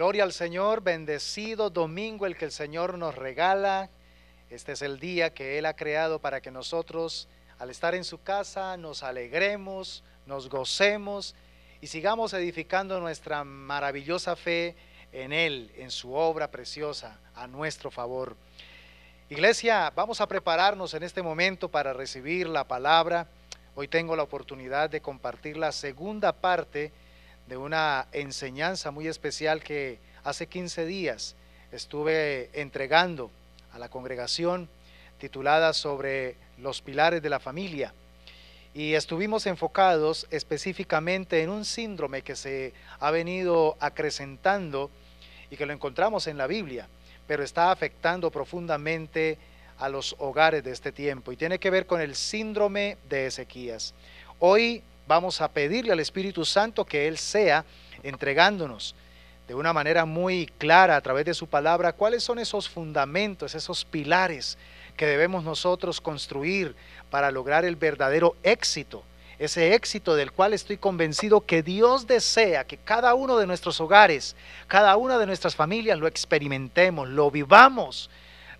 Gloria al Señor, bendecido domingo el que el Señor nos regala. Este es el día que Él ha creado para que nosotros, al estar en su casa, nos alegremos, nos gocemos y sigamos edificando nuestra maravillosa fe en Él, en su obra preciosa, a nuestro favor. Iglesia, vamos a prepararnos en este momento para recibir la palabra. Hoy tengo la oportunidad de compartir la segunda parte de una enseñanza muy especial que hace 15 días estuve entregando a la congregación, titulada sobre los pilares de la familia. Y estuvimos enfocados específicamente en un síndrome que se ha venido acrecentando y que lo encontramos en la Biblia, pero está afectando profundamente a los hogares de este tiempo y tiene que ver con el síndrome de Ezequías. Hoy vamos a pedirle al Espíritu Santo que Él sea entregándonos de una manera muy clara a través de su palabra cuáles son esos fundamentos, esos pilares que debemos nosotros construir para lograr el verdadero éxito, ese éxito del cual estoy convencido que Dios desea que cada uno de nuestros hogares, cada una de nuestras familias lo experimentemos, lo vivamos,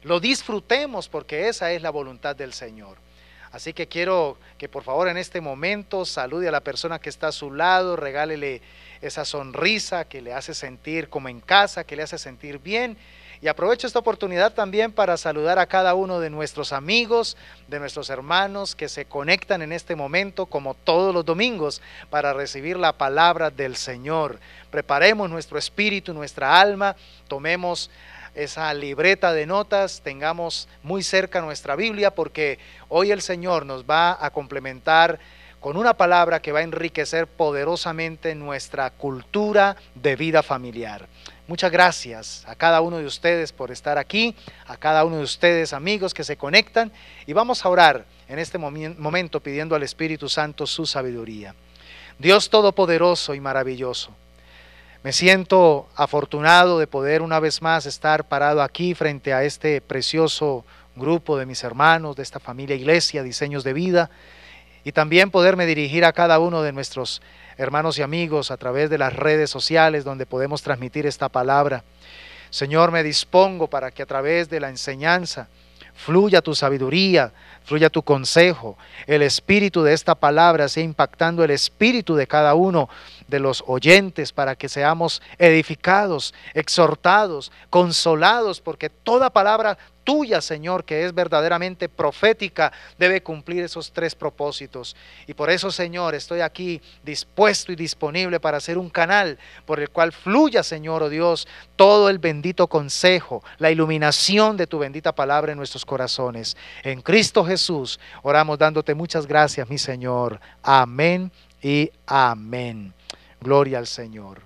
lo disfrutemos, porque esa es la voluntad del Señor. Así que quiero que por favor en este momento salude a la persona que está a su lado, regálele esa sonrisa que le hace sentir como en casa, que le hace sentir bien. Y aprovecho esta oportunidad también para saludar a cada uno de nuestros amigos, de nuestros hermanos que se conectan en este momento como todos los domingos para recibir la palabra del Señor. Preparemos nuestro espíritu, nuestra alma, tomemos esa libreta de notas, tengamos muy cerca nuestra Biblia, porque hoy el Señor nos va a complementar con una palabra que va a enriquecer poderosamente nuestra cultura de vida familiar. Muchas gracias a cada uno de ustedes por estar aquí, a cada uno de ustedes amigos que se conectan, y vamos a orar en este momento pidiendo al Espíritu Santo su sabiduría. Dios todopoderoso y maravilloso, me siento afortunado de poder una vez más estar parado aquí frente a este precioso grupo de mis hermanos, de esta familia iglesia, Diseños de Vida, y también poderme dirigir a cada uno de nuestros hermanos y amigos a través de las redes sociales donde podemos transmitir esta palabra. Señor, me dispongo para que a través de la enseñanza fluya tu sabiduría, fluya tu consejo, el espíritu de esta palabra sea impactando el espíritu de cada uno de los oyentes para que seamos edificados, exhortados, consolados, porque toda palabra tuya, Señor, que es verdaderamente profética, debe cumplir esos tres propósitos. Y por eso, Señor, estoy aquí dispuesto y disponible para ser un canal por el cual fluya, Señor, oh Dios, todo el bendito consejo, la iluminación de tu bendita palabra en nuestros corazones. En Cristo Jesús oramos dándote muchas gracias, mi Señor. Amén y amén. Gloria al Señor.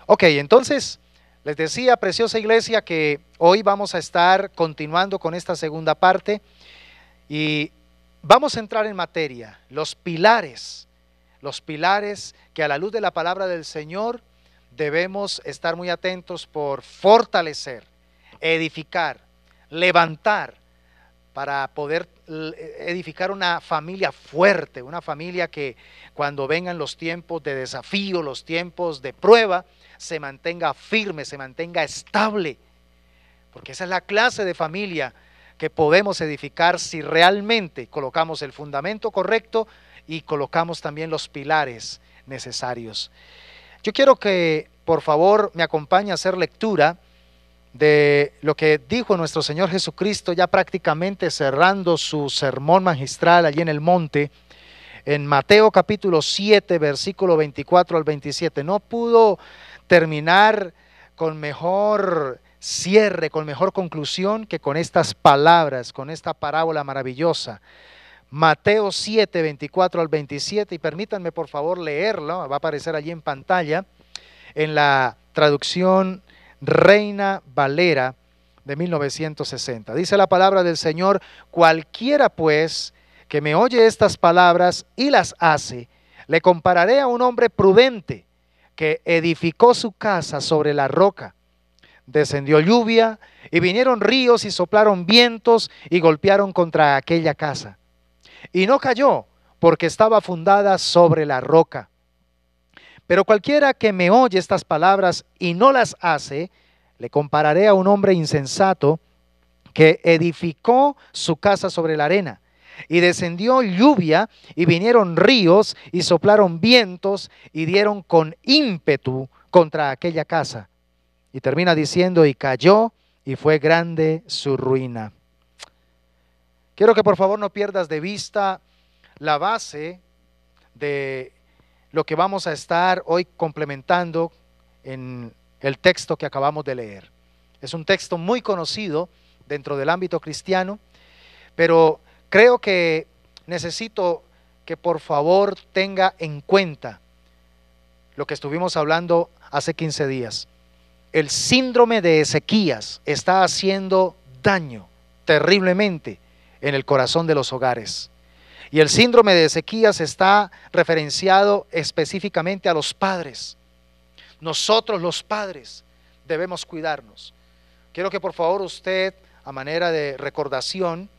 Ok, entonces les decía, preciosa iglesia, que hoy vamos a estar continuando con esta segunda parte y vamos a entrar en materia, los pilares que a la luz de la palabra del Señor debemos estar muy atentos por fortalecer, edificar, levantar, para poder edificar una familia fuerte, una familia que cuando vengan los tiempos de desafío, los tiempos de prueba, se mantenga firme, se mantenga estable, porque esa es la clase de familia que podemos edificar si realmente colocamos el fundamento correcto y colocamos también los pilares necesarios. Yo quiero que por favor me acompañe a hacer lectura de lo que dijo nuestro Señor Jesucristo, ya prácticamente cerrando su sermón magistral allí en el monte, en Mateo capítulo 7, versículo 24 al 27. No pudo terminar con mejor cierre, con mejor conclusión que con estas palabras, con esta parábola maravillosa. Mateo 7, 24 al 27, y permítanme por favor leerlo, va a aparecer allí en pantalla, en la traducción Reina Valera de 1960. Dice la palabra del Señor: cualquiera pues que me oye estas palabras y las hace, le compararé a un hombre prudente que edificó su casa sobre la roca. Descendió lluvia y vinieron ríos y soplaron vientos y golpearon contra aquella casa. Y no cayó porque estaba fundada sobre la roca. Pero cualquiera que me oye estas palabras y no las hace, le compararé a un hombre insensato que edificó su casa sobre la arena. Y descendió lluvia, y vinieron ríos, y soplaron vientos, y dieron con ímpetu contra aquella casa. Y termina diciendo, y cayó, y fue grande su ruina. Quiero que por favor no pierdas de vista la base de lo que vamos a estar hoy complementando en el texto que acabamos de leer. Es un texto muy conocido dentro del ámbito cristiano, pero creo que necesito que por favor tenga en cuenta lo que estuvimos hablando hace 15 días. El síndrome de Ezequías está haciendo daño terriblemente en el corazón de los hogares. Y el síndrome de Ezequías está referenciado específicamente a los padres. Nosotros los padres debemos cuidarnos. Quiero que por favor usted, a manera de recordación,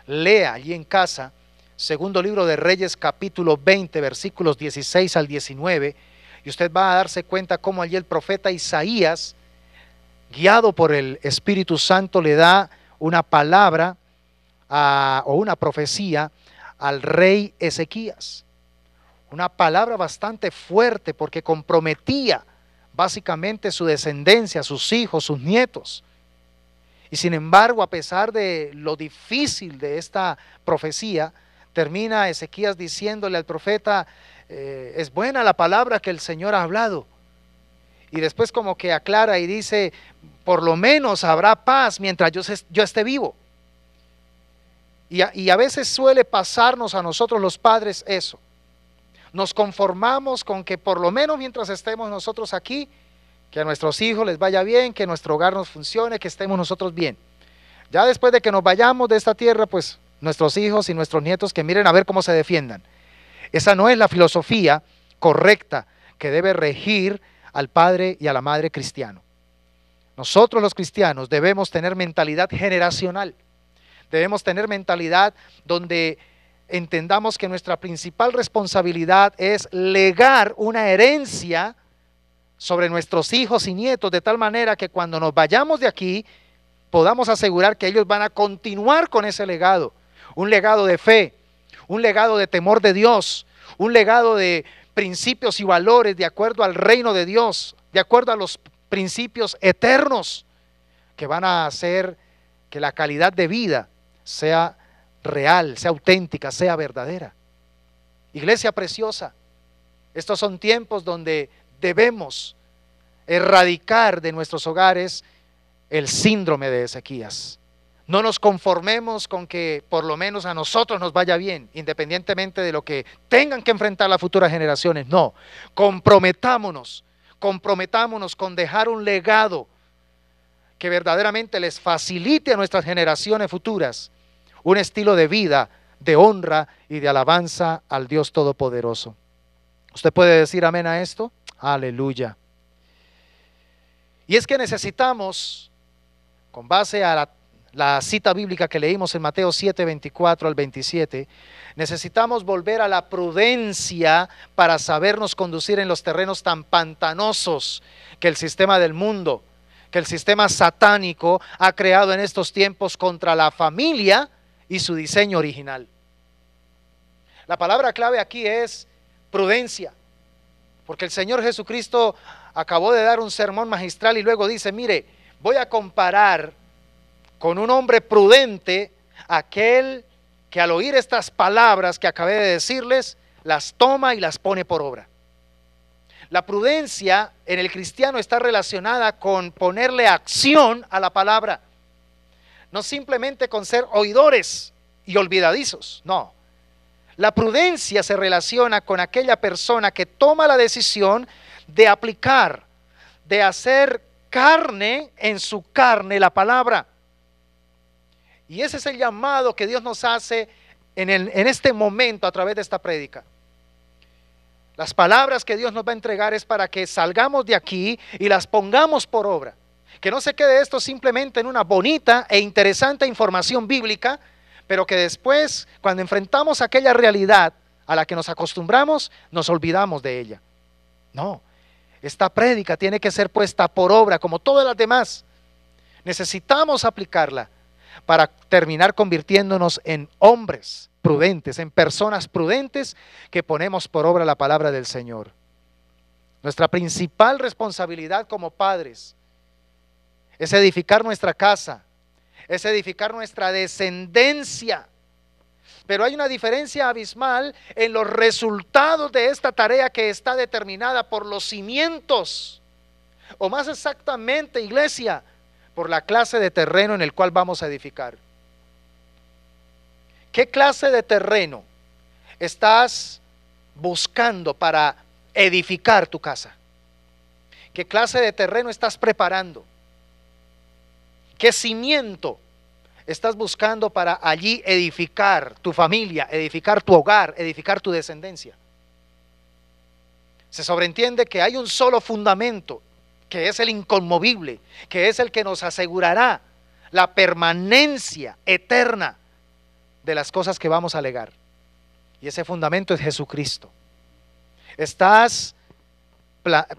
lea allí en casa, segundo libro de Reyes, capítulo 20, versículos 16 al 19, y usted va a darse cuenta cómo allí el profeta Isaías, guiado por el Espíritu Santo, le da una palabra o una profecía al rey Ezequías. Una palabra bastante fuerte porque comprometía básicamente su descendencia, sus hijos, sus nietos. Y sin embargo, a pesar de lo difícil de esta profecía, termina Ezequías diciéndole al profeta, es buena la palabra que el Señor ha hablado. Y después como que aclara y dice, por lo menos habrá paz mientras yo esté vivo. Y a veces suele pasarnos a nosotros los padres eso. Nos conformamos con que por lo menos mientras estemos nosotros aquí, que a nuestros hijos les vaya bien, que nuestro hogar nos funcione, que estemos nosotros bien. Ya después de que nos vayamos de esta tierra, pues nuestros hijos y nuestros nietos que miren a ver cómo se defiendan. Esa no es la filosofía correcta que debe regir al padre y a la madre cristiano. Nosotros los cristianos debemos tener mentalidad generacional. Debemos tener mentalidad donde entendamos que nuestra principal responsabilidad es legar una herencia sobre nuestros hijos y nietos, de tal manera que cuando nos vayamos de aquí, podamos asegurar que ellos van a continuar con ese legado. Un legado de fe, un legado de temor de Dios, un legado de principios y valores de acuerdo al reino de Dios, de acuerdo a los principios eternos que van a hacer que la calidad de vida sea real, sea auténtica, sea verdadera. Iglesia preciosa, estos son tiempos donde debemos erradicar de nuestros hogares el síndrome de Ezequías. No nos conformemos con que por lo menos a nosotros nos vaya bien, independientemente de lo que tengan que enfrentar las futuras generaciones. No, comprometámonos con dejar un legado que verdaderamente les facilite a nuestras generaciones futuras un estilo de vida, de honra y de alabanza al Dios Todopoderoso. ¿Usted puede decir amén a esto? Aleluya. Y es que necesitamos, con base a la cita bíblica que leímos en Mateo 7, 24 al 27, necesitamos volver a la prudencia para sabernos conducir en los terrenos tan pantanosos que el sistema del mundo, que el sistema satánico ha creado en estos tiempos contra la familia y su diseño original. La palabra clave aquí es prudencia, porque el Señor Jesucristo acabó de dar un sermón magistral y luego dice, mire, voy a comparar con un hombre prudente aquel que al oír estas palabras que acabé de decirles, las toma y las pone por obra. La prudencia en el cristiano está relacionada con ponerle acción a la palabra, no simplemente con ser oidores y olvidadizos, no. La prudencia se relaciona con aquella persona que toma la decisión de aplicar, de hacer carne en su carne la palabra. Y ese es el llamado que Dios nos hace en este momento a través de esta prédica. Las palabras que Dios nos va a entregar es para que salgamos de aquí y las pongamos por obra. Que no se quede esto simplemente en una bonita e interesante información bíblica, pero que después, cuando enfrentamos aquella realidad a la que nos acostumbramos, nos olvidamos de ella. No, esta prédica tiene que ser puesta por obra como todas las demás. Necesitamos aplicarla para terminar convirtiéndonos en hombres prudentes, en personas prudentes que ponemos por obra la palabra del Señor. Nuestra principal responsabilidad como padres es edificar nuestra casa, es edificar nuestra descendencia. Pero hay una diferencia abismal en los resultados de esta tarea que está determinada por los cimientos, o más exactamente, iglesia, por la clase de terreno en el cual vamos a edificar. ¿Qué clase de terreno estás buscando para edificar tu casa? ¿Qué clase de terreno estás preparando? ¿Qué cimiento estás buscando para allí edificar tu familia, edificar tu hogar, edificar tu descendencia? Se sobreentiende que hay un solo fundamento, que es el inconmovible, que es el que nos asegurará la permanencia eterna de las cosas que vamos a legar. Y ese fundamento es Jesucristo. Estás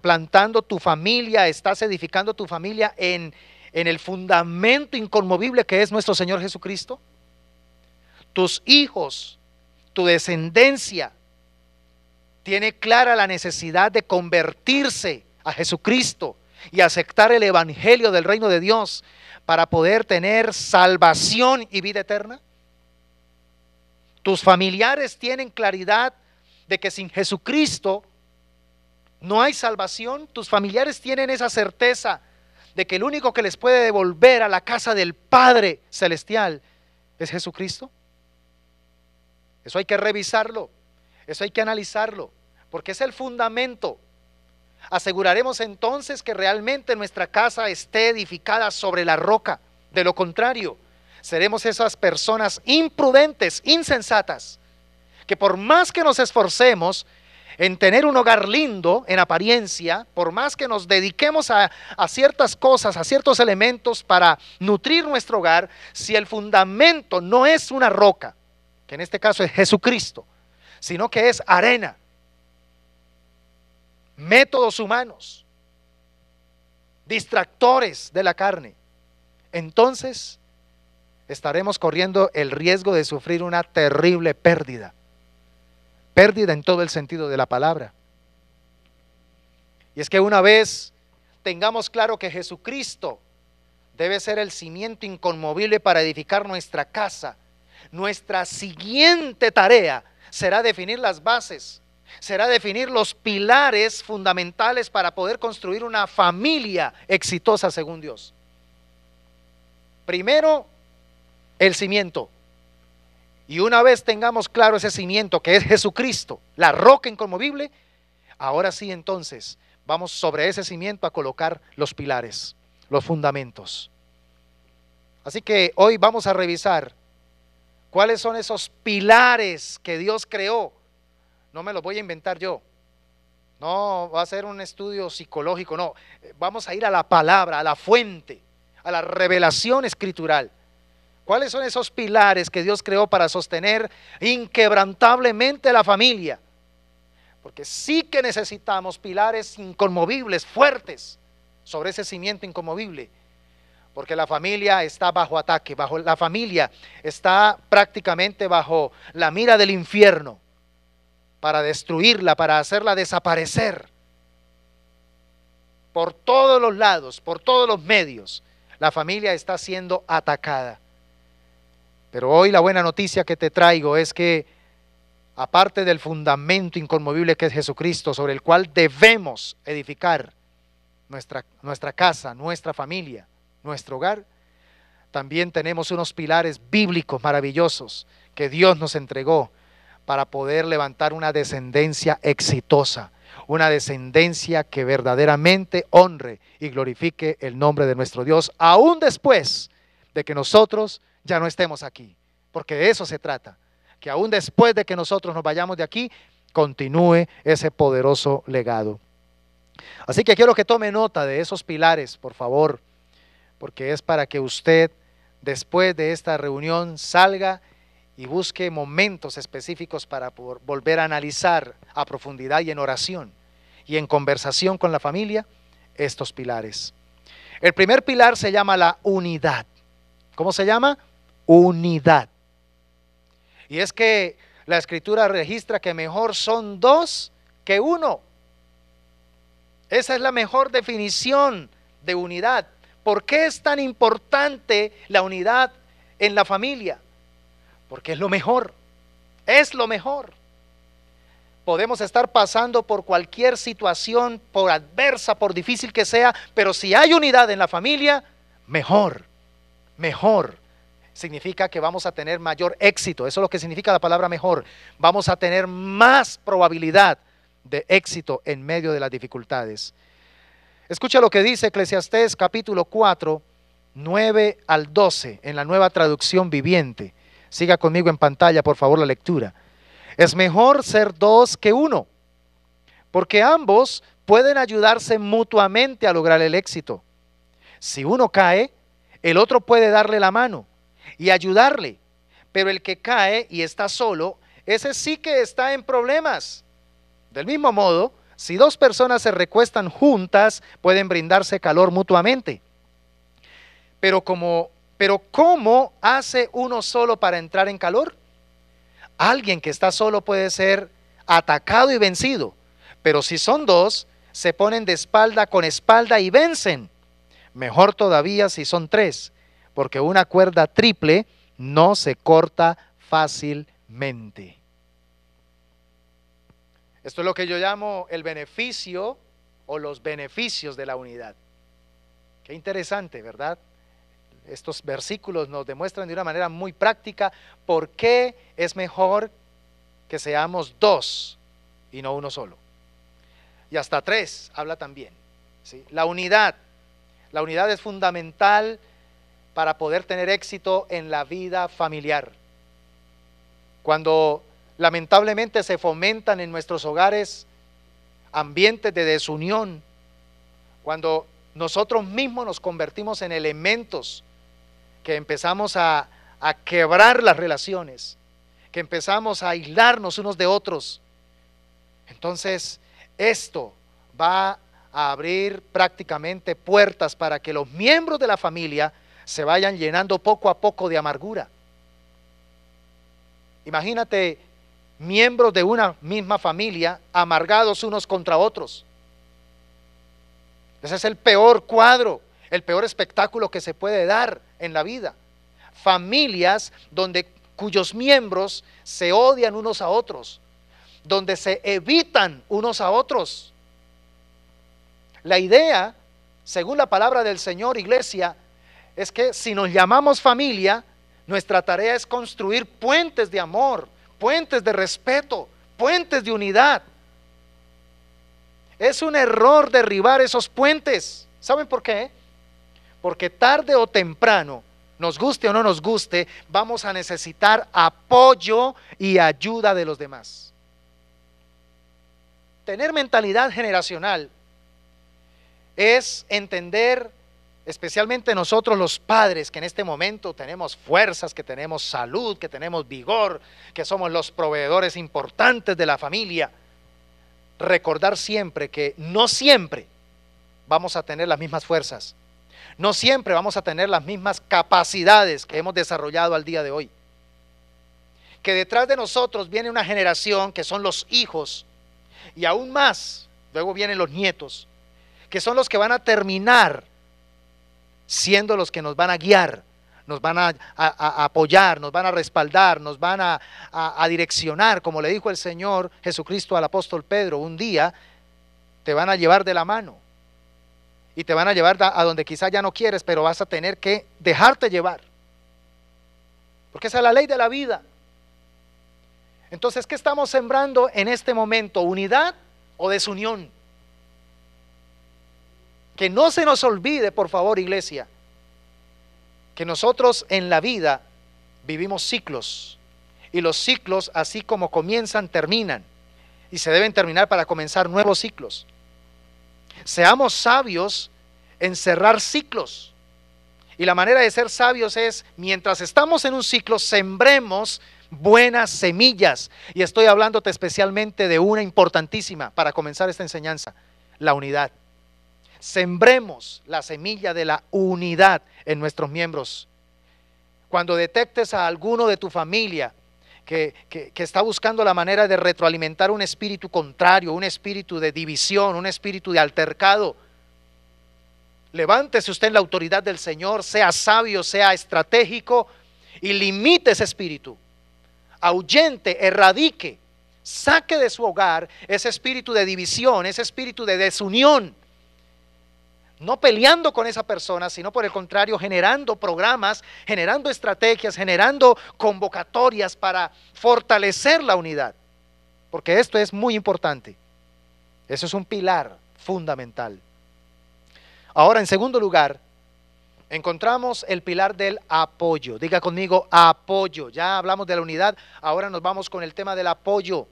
plantando tu familia, estás edificando tu familia en el fundamento inconmovible que es nuestro Señor Jesucristo. Tus hijos, tu descendencia, tiene clara la necesidad de convertirse a Jesucristo y aceptar el evangelio del reino de Dios para poder tener salvación y vida eterna. Tus familiares tienen claridad de que sin Jesucristo no hay salvación. Tus familiares tienen esa certeza de que el único que les puede devolver a la casa del Padre Celestial es Jesucristo. Eso hay que revisarlo, eso hay que analizarlo, porque es el fundamento. Aseguraremos entonces que realmente nuestra casa esté edificada sobre la roca. De lo contrario, seremos esas personas imprudentes, insensatas, que por más que nos esforcemos en tener un hogar lindo en apariencia, por más que nos dediquemos a ciertas cosas, a ciertos elementos para nutrir nuestro hogar, si el fundamento no es una roca, que en este caso es Jesucristo, sino que es arena, métodos humanos, distractores de la carne, entonces estaremos corriendo el riesgo de sufrir una terrible pérdida. Pérdida en todo el sentido de la palabra. Y es que una vez tengamos claro que Jesucristo debe ser el cimiento inconmovible para edificar nuestra casa, nuestra siguiente tarea será definir las bases, será definir los pilares fundamentales para poder construir una familia exitosa según Dios. Primero, el cimiento. Y una vez tengamos claro ese cimiento que es Jesucristo, la roca inconmovible, ahora sí entonces vamos sobre ese cimiento a colocar los pilares, los fundamentos. Así que hoy vamos a revisar cuáles son esos pilares que Dios creó. No me los voy a inventar yo. No va a ser un estudio psicológico, no. Vamos a ir a la palabra, a la fuente, a la revelación escritural. ¿Cuáles son esos pilares que Dios creó para sostener inquebrantablemente la familia? Porque sí que necesitamos pilares inconmovibles, fuertes, sobre ese cimiento inconmovible. Porque la familia está bajo ataque, la familia está prácticamente bajo la mira del infierno para destruirla, para hacerla desaparecer. Por todos los lados, por todos los medios, la familia está siendo atacada. Pero hoy la buena noticia que te traigo es que, aparte del fundamento inconmovible que es Jesucristo, sobre el cual debemos edificar nuestra casa, nuestra familia, nuestro hogar, también tenemos unos pilares bíblicos maravillosos que Dios nos entregó para poder levantar una descendencia exitosa, una descendencia que verdaderamente honre y glorifique el nombre de nuestro Dios, aún después de que nosotros ya no estemos aquí, porque de eso se trata, que aún después de que nosotros nos vayamos de aquí, continúe ese poderoso legado. Así que quiero que tome nota de esos pilares, por favor, porque es para que usted, después de esta reunión, salga y busque momentos específicos para volver a analizar a profundidad y en oración, y en conversación con la familia estos pilares. El primer pilar se llama la unidad. ¿Cómo se llama? Unidad. Y es que la Escritura registra que mejor son dos que uno. Esa es la mejor definición de unidad. ¿Por qué es tan importante la unidad en la familia? Porque es lo mejor. Es lo mejor. Podemos estar pasando por cualquier situación, por adversa, por difícil que sea, pero si hay unidad en la familia, mejor, mejor. Significa que vamos a tener mayor éxito. Eso es lo que significa la palabra mejor. Vamos a tener más probabilidad de éxito en medio de las dificultades. Escucha lo que dice Eclesiastés capítulo 4, 9 al 12 en la Nueva Traducción Viviente. Siga conmigo en pantalla, por favor, la lectura. Es mejor ser dos que uno, porque ambos pueden ayudarse mutuamente a lograr el éxito. Si uno cae, el otro puede darle la mano y ayudarle, pero el que cae y está solo, ese sí que está en problemas. Del mismo modo, si dos personas se recuestan juntas, pueden brindarse calor mutuamente. Pero ¿cómo hace uno solo para entrar en calor? Alguien que está solo puede ser atacado y vencido, pero si son dos, se ponen de espalda con espalda y vencen. Mejor todavía si son tres, porque una cuerda triple no se corta fácilmente. Esto es lo que yo llamo el beneficio o los beneficios de la unidad. Qué interesante, ¿verdad? Estos versículos nos demuestran de una manera muy práctica por qué es mejor que seamos dos y no uno solo. Y hasta tres habla también, ¿sí? La unidad es fundamental para poder tener éxito en la vida familiar. Cuando lamentablemente se fomentan en nuestros hogares ambientes de desunión, cuando nosotros mismos nos convertimos en elementos que empezamos a quebrar las relaciones, que empezamos a aislarnos unos de otros, entonces esto va a abrir prácticamente puertas para que los miembros de la familia se vayan llenando poco a poco de amargura. Imagínate miembros de una misma familia amargados unos contra otros. Ese es el peor cuadro, el peor espectáculo que se puede dar en la vida. Familias cuyos miembros se odian unos a otros, donde se evitan unos a otros. La idea, según la palabra del Señor, iglesia, es que si nos llamamos familia, nuestra tarea es construir puentes de amor, puentes de respeto, puentes de unidad. Es un error derribar esos puentes. ¿Saben por qué? Porque tarde o temprano, nos guste o no nos guste, vamos a necesitar apoyo y ayuda de los demás. Tener mentalidad generacional es entender, especialmente nosotros los padres, que en este momento tenemos fuerzas, que tenemos salud, que tenemos vigor, que somos los proveedores importantes de la familia. Recordar siempre que no siempre vamos a tener las mismas fuerzas, no siempre vamos a tener las mismas capacidades que hemos desarrollado al día de hoy. Que detrás de nosotros viene una generación que son los hijos, y aún más, luego vienen los nietos, que son los que van a terminar siendo los que nos van a guiar, nos van a apoyar, nos van a respaldar, nos van a direccionar, como le dijo el Señor Jesucristo al apóstol Pedro: un día te van a llevar de la mano y te van a llevar a donde quizás ya no quieres, pero vas a tener que dejarte llevar, porque esa es la ley de la vida. Entonces, ¿qué estamos sembrando en este momento? ¿Unidad o desunión? Que no se nos olvide, por favor, iglesia, que nosotros en la vida vivimos ciclos, y los ciclos, así como comienzan, terminan, y se deben terminar para comenzar nuevos ciclos. Seamos sabios en cerrar ciclos, y la manera de ser sabios es, mientras estamos en un ciclo, sembremos buenas semillas. Y estoy hablándote especialmente de una importantísima para comenzar esta enseñanza: la unidad. Sembremos la semilla de la unidad en nuestros miembros. Cuando detectes a alguno de tu familia que está buscando la manera de retroalimentar un espíritu contrario, un espíritu de división, un espíritu de altercado, levántese usted en la autoridad del Señor, sea sabio, sea estratégico y limite ese espíritu. Ahuyente, erradique, saque de su hogar ese espíritu de división, ese espíritu de desunión. No peleando con esa persona, sino por el contrario, generando programas, generando estrategias, generando convocatorias para fortalecer la unidad. Porque esto es muy importante. Eso es un pilar fundamental. Ahora, en segundo lugar, encontramos el pilar del apoyo. Diga conmigo, apoyo. Ya hablamos de la unidad, ahora nos vamos con el tema del apoyo.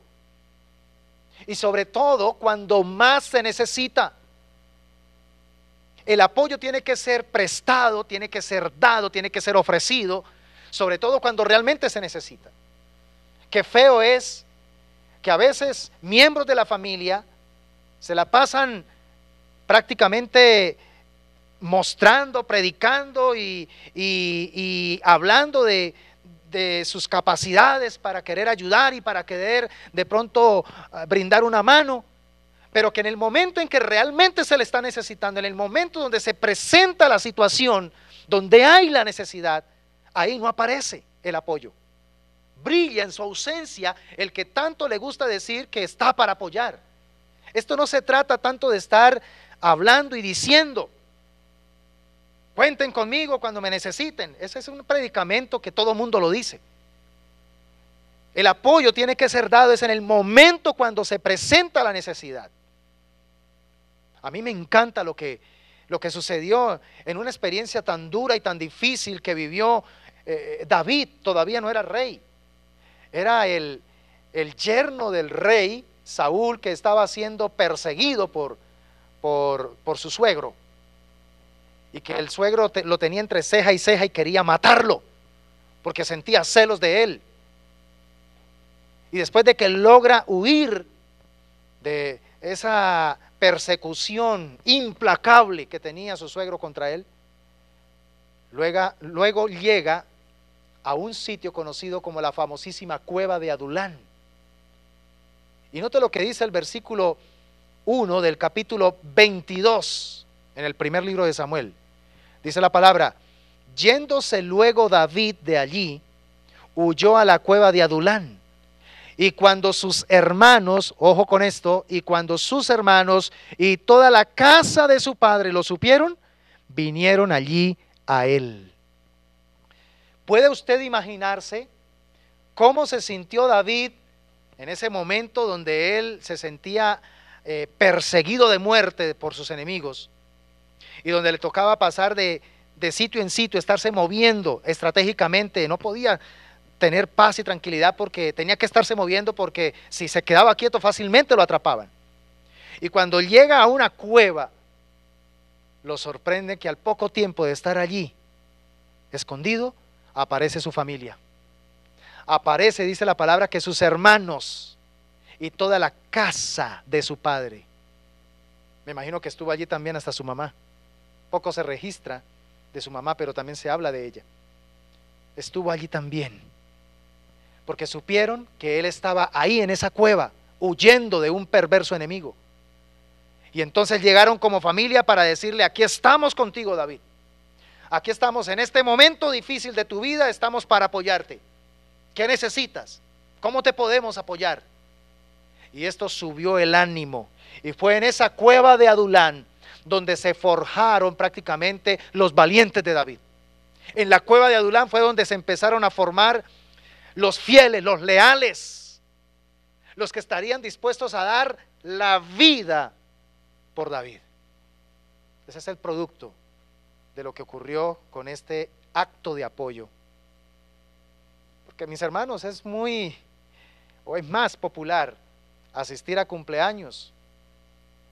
Y sobre todo, cuando más se necesita. El apoyo tiene que ser prestado, tiene que ser dado, tiene que ser ofrecido, sobre todo cuando realmente se necesita. Qué feo es que a veces miembros de la familia se la pasan prácticamente mostrando, predicando y hablando de sus capacidades para querer ayudar y para querer de pronto brindar una mano, pero que en el momento en que realmente se le está necesitando, en el momento donde se presenta la situación, donde hay la necesidad, ahí no aparece el apoyo. Brilla en su ausencia el que tanto le gusta decir que está para apoyar. Esto no se trata tanto de estar hablando y diciendo, cuenten conmigo cuando me necesiten. Ese es un predicamento que todo mundo lo dice. El apoyo tiene que ser dado es en el momento cuando se presenta la necesidad. A mí me encanta lo que sucedió en una experiencia tan dura y tan difícil que vivió David. Todavía no era rey, era el yerno del rey Saúl, que estaba siendo perseguido por su suegro, y que el suegro lo tenía entre ceja y ceja y quería matarlo porque sentía celos de él. Y después de que logra huir de esa persecución implacable que tenía su suegro contra él, luego llega a un sitio conocido como la famosísima cueva de Adulán. Y note lo que dice el versículo 1 del capítulo 22 en el primer libro de Samuel. Dice la palabra: yéndose luego David de allí, huyó a la cueva de Adulán. Y cuando sus hermanos, ojo con esto, y cuando sus hermanos y toda la casa de su padre lo supieron, vinieron allí a él. ¿Puede usted imaginarse cómo se sintió David en ese momento donde él se sentía perseguido de muerte por sus enemigos y donde le tocaba pasar de sitio en sitio, estarse moviendo estratégicamente? No podía tener paz y tranquilidad porque tenía que estarse moviendo, porque si se quedaba quieto fácilmente lo atrapaban. Y cuando llega a una cueva, lo sorprende que al poco tiempo de estar allí escondido, aparece su familia. Aparece, dice la palabra, que sus hermanos y toda la casa de su padre. Me imagino que estuvo allí también hasta su mamá. Poco se registra de su mamá, pero también se habla de ella. Estuvo allí también, porque supieron que él estaba ahí en esa cueva, huyendo de un perverso enemigo. Y entonces llegaron como familia para decirle: aquí estamos contigo, David. Aquí estamos en este momento difícil de tu vida, estamos para apoyarte. ¿Qué necesitas? ¿Cómo te podemos apoyar? Y esto subió el ánimo. Y fue en esa cueva de Adulán donde se forjaron prácticamente los valientes de David. En la cueva de Adulán fue donde se empezaron a formar los fieles, los leales, los que estarían dispuestos a dar la vida por David. Ese es el producto de lo que ocurrió con este acto de apoyo. Porque, mis hermanos, es más popular asistir a cumpleaños,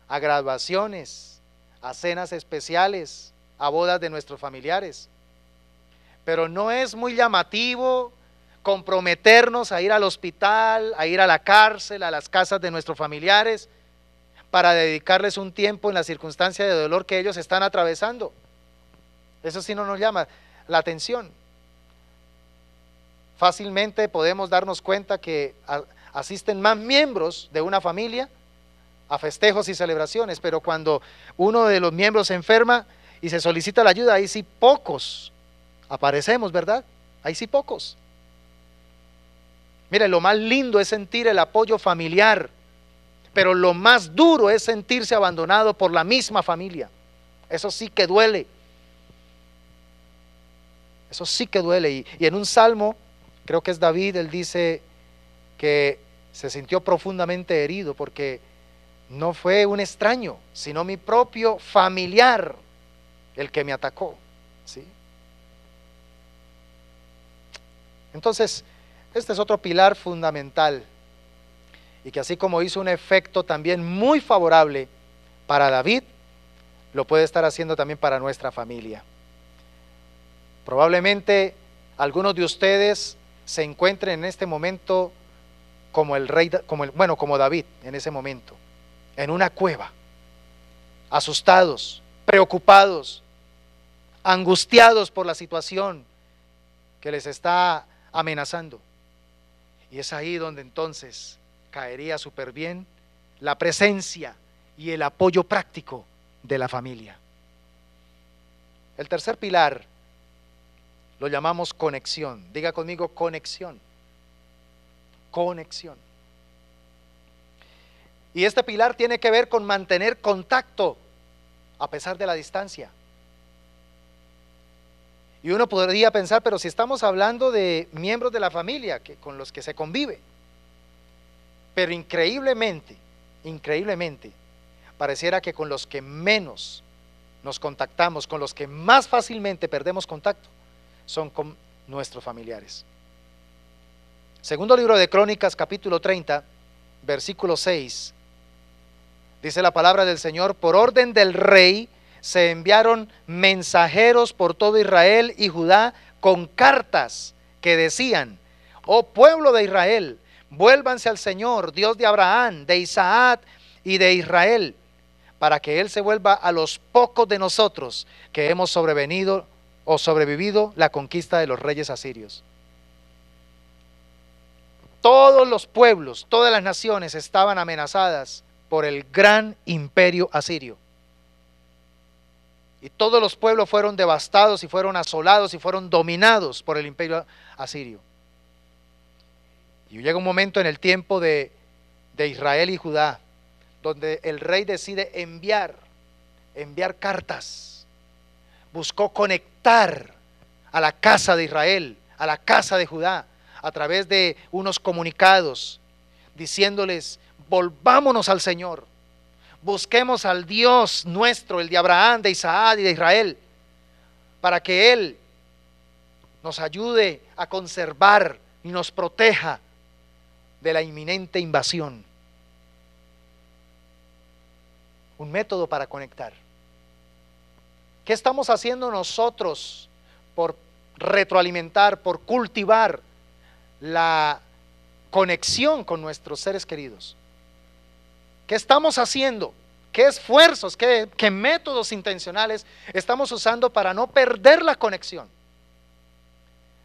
a graduaciones, a cenas especiales, a bodas de nuestros familiares. Pero no es muy llamativo comprometernos a ir al hospital, a ir a la cárcel, a las casas de nuestros familiares, para dedicarles un tiempo en la circunstancia de dolor que ellos están atravesando. Eso sí no nos llama la atención. Fácilmente podemos darnos cuenta que asisten más miembros de una familia a festejos y celebraciones, pero cuando uno de los miembros se enferma y se solicita la ayuda, ahí sí pocos aparecemos, ¿verdad? Ahí sí pocos. Mire, lo más lindo es sentir el apoyo familiar, pero lo más duro es sentirse abandonado por la misma familia. Eso sí que duele. Eso sí que duele. Y en un salmo, creo que es David, él dice que se sintió profundamente herido porque no fue un extraño, sino mi propio familiar el que me atacó, ¿sí? Entonces, este es otro pilar fundamental y que así como hizo un efecto también muy favorable para David, lo puede estar haciendo también para nuestra familia. Probablemente algunos de ustedes se encuentren en este momento como el rey, como David en ese momento, en una cueva, asustados, preocupados, angustiados por la situación que les está amenazando. Y es ahí donde entonces caería súper bien la presencia y el apoyo práctico de la familia. El tercer pilar lo llamamos conexión. Diga conmigo conexión. Conexión. Y este pilar tiene que ver con mantener contacto a pesar de la distancia. Y uno podría pensar, pero si estamos hablando de miembros de la familia con los que se convive. Pero increíblemente, pareciera que con los que menos nos contactamos, con los que más fácilmente perdemos contacto, son con nuestros familiares. Segundo libro de Crónicas, capítulo 30, versículo 6, dice la palabra del Señor: por orden del rey se enviaron mensajeros por todo Israel y Judá con cartas que decían: oh pueblo de Israel, vuélvanse al Señor, Dios de Abraham, de Isaac y de Israel, para que Él se vuelva a los pocos de nosotros que hemos sobrevivido la conquista de los reyes asirios. Todos los pueblos, todas las naciones estaban amenazadas por el gran imperio asirio. Y todos los pueblos fueron devastados y fueron asolados y fueron dominados por el imperio asirio. Y llega un momento en el tiempo de Israel y Judá, donde el rey decide enviar cartas. Buscó conectar a la casa de Israel, a la casa de Judá, a través de unos comunicados, diciéndoles: volvámonos al Señor. Busquemos al Dios nuestro, el de Abraham, de Isaac y de Israel, para que Él nos ayude a conservar y nos proteja de la inminente invasión. Un método para conectar. ¿Qué estamos haciendo nosotros por retroalimentar, por cultivar la conexión con nuestros seres queridos? ¿Qué estamos haciendo? ¿Qué esfuerzos, qué métodos intencionales estamos usando para no perder la conexión?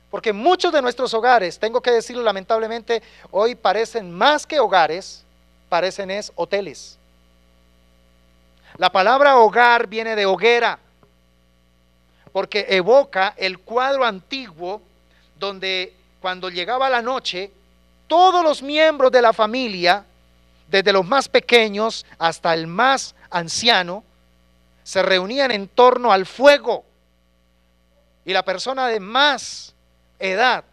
Porque muchos de nuestros hogares, tengo que decirlo lamentablemente, hoy parecen más que hogares, parecen hoteles. La palabra hogar viene de hoguera, porque evoca el cuadro antiguo donde cuando llegaba la noche, todos los miembros de la familia, desde los más pequeños hasta el más anciano, se reunían en torno al fuego, y la persona de más edad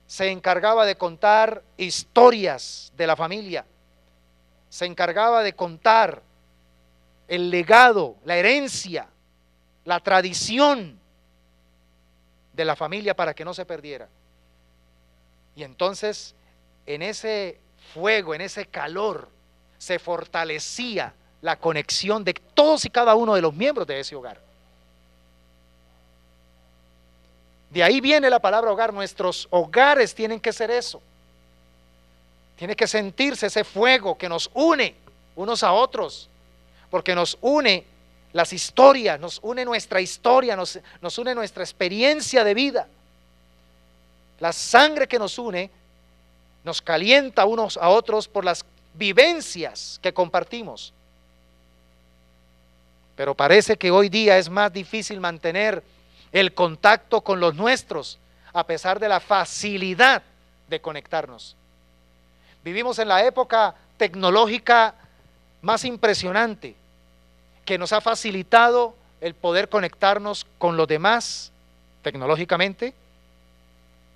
se encargaba de contar historias de la familia, se encargaba de contar el legado, la herencia, la tradición de la familia para que no se perdiera. Y entonces en ese fuego, en ese calor, se fortalecía la conexión de todos y cada uno de los miembros de ese hogar. De ahí viene la palabra hogar. Nuestros hogares tienen que ser eso. Tiene que sentirse ese fuego que nos une unos a otros, porque nos une las historias, nos une nuestra historia, nos une nuestra experiencia de vida. La sangre que nos une nos calienta unos a otros por las vivencias que compartimos. Pero parece que hoy día es más difícil mantener el contacto con los nuestros, a pesar de la facilidad de conectarnos. Vivimos en la época tecnológica más impresionante, que nos ha facilitado el poder conectarnos con los demás tecnológicamente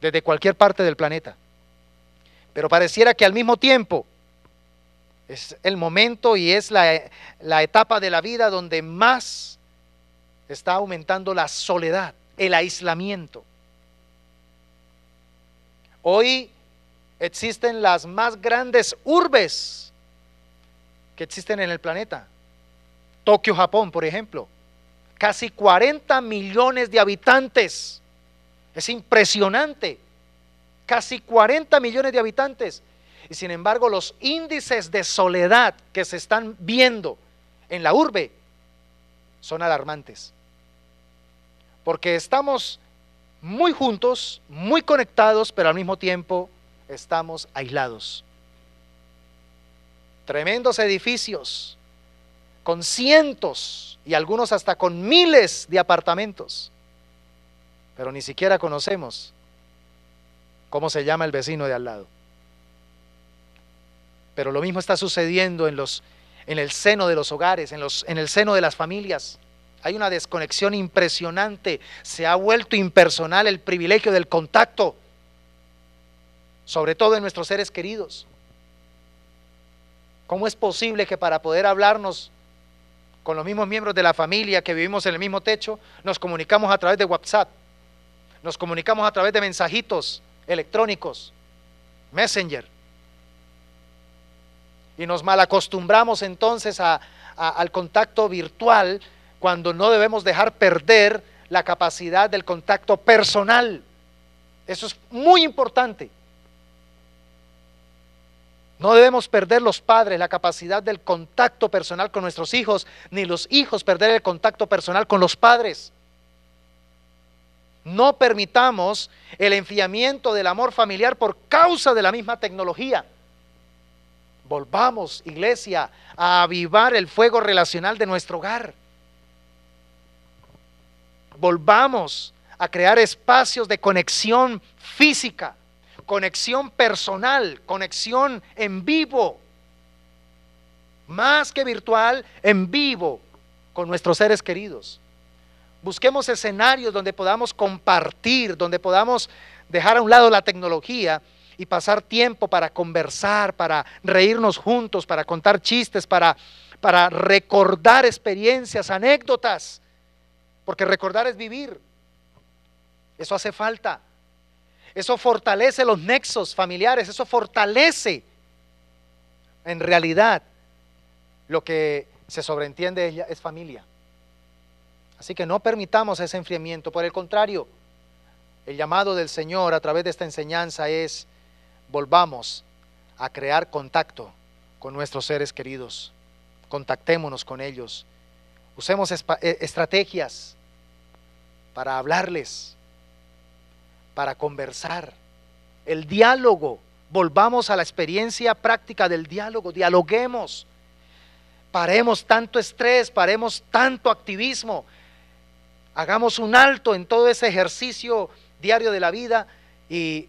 desde cualquier parte del planeta. Pero pareciera que al mismo tiempo es el momento y es la etapa de la vida donde más está aumentando la soledad, el aislamiento. Hoy existen las más grandes urbes que existen en el planeta. Tokio, Japón, por ejemplo. Casi 40 millones de habitantes. Es impresionante. Casi 40 millones de habitantes. Y sin embargo, los índices de soledad que se están viendo en la urbe son alarmantes. Porque estamos muy juntos, muy conectados, pero al mismo tiempo estamos aislados. Tremendos edificios con cientos y algunos hasta con miles de apartamentos, pero ni siquiera conocemos cómo se llama el vecino de al lado. Pero lo mismo está sucediendo en el seno de los hogares, en el seno de las familias. Hay una desconexión impresionante. Se ha vuelto impersonal el privilegio del contacto, sobre todo en nuestros seres queridos. ¿Cómo es posible que para poder hablarnos con los mismos miembros de la familia que vivimos en el mismo techo, nos comunicamos a través de WhatsApp, nos comunicamos a través de mensajitos electrónicos, Messenger, y nos malacostumbramos entonces al contacto virtual, cuando no debemos dejar perder la capacidad del contacto personal? Eso es muy importante. No debemos perder los padres la capacidad del contacto personal con nuestros hijos, ni los hijos perder el contacto personal con los padres. No permitamos el enfriamiento del amor familiar por causa de la misma tecnología. Volvamos, iglesia, a avivar el fuego relacional de nuestro hogar. Volvamos a crear espacios de conexión física, conexión personal, conexión en vivo, más que virtual, en vivo, con nuestros seres queridos. Busquemos escenarios donde podamos compartir, donde podamos dejar a un lado la tecnología y pasar tiempo para conversar, para reírnos juntos, para contar chistes, para recordar experiencias, anécdotas, porque recordar es vivir. Eso hace falta. Eso fortalece los nexos familiares, eso fortalece en realidad lo que se sobreentiende es familia. Así que no permitamos ese enfriamiento. Por el contrario, el llamado del Señor a través de esta enseñanza es: volvamos a crear contacto con nuestros seres queridos, contactémonos con ellos, usemos estrategias para hablarles, para conversar, el diálogo. Volvamos a la experiencia práctica del diálogo, dialoguemos, paremos tanto estrés, paremos tanto activismo, hagamos un alto en todo ese ejercicio diario de la vida y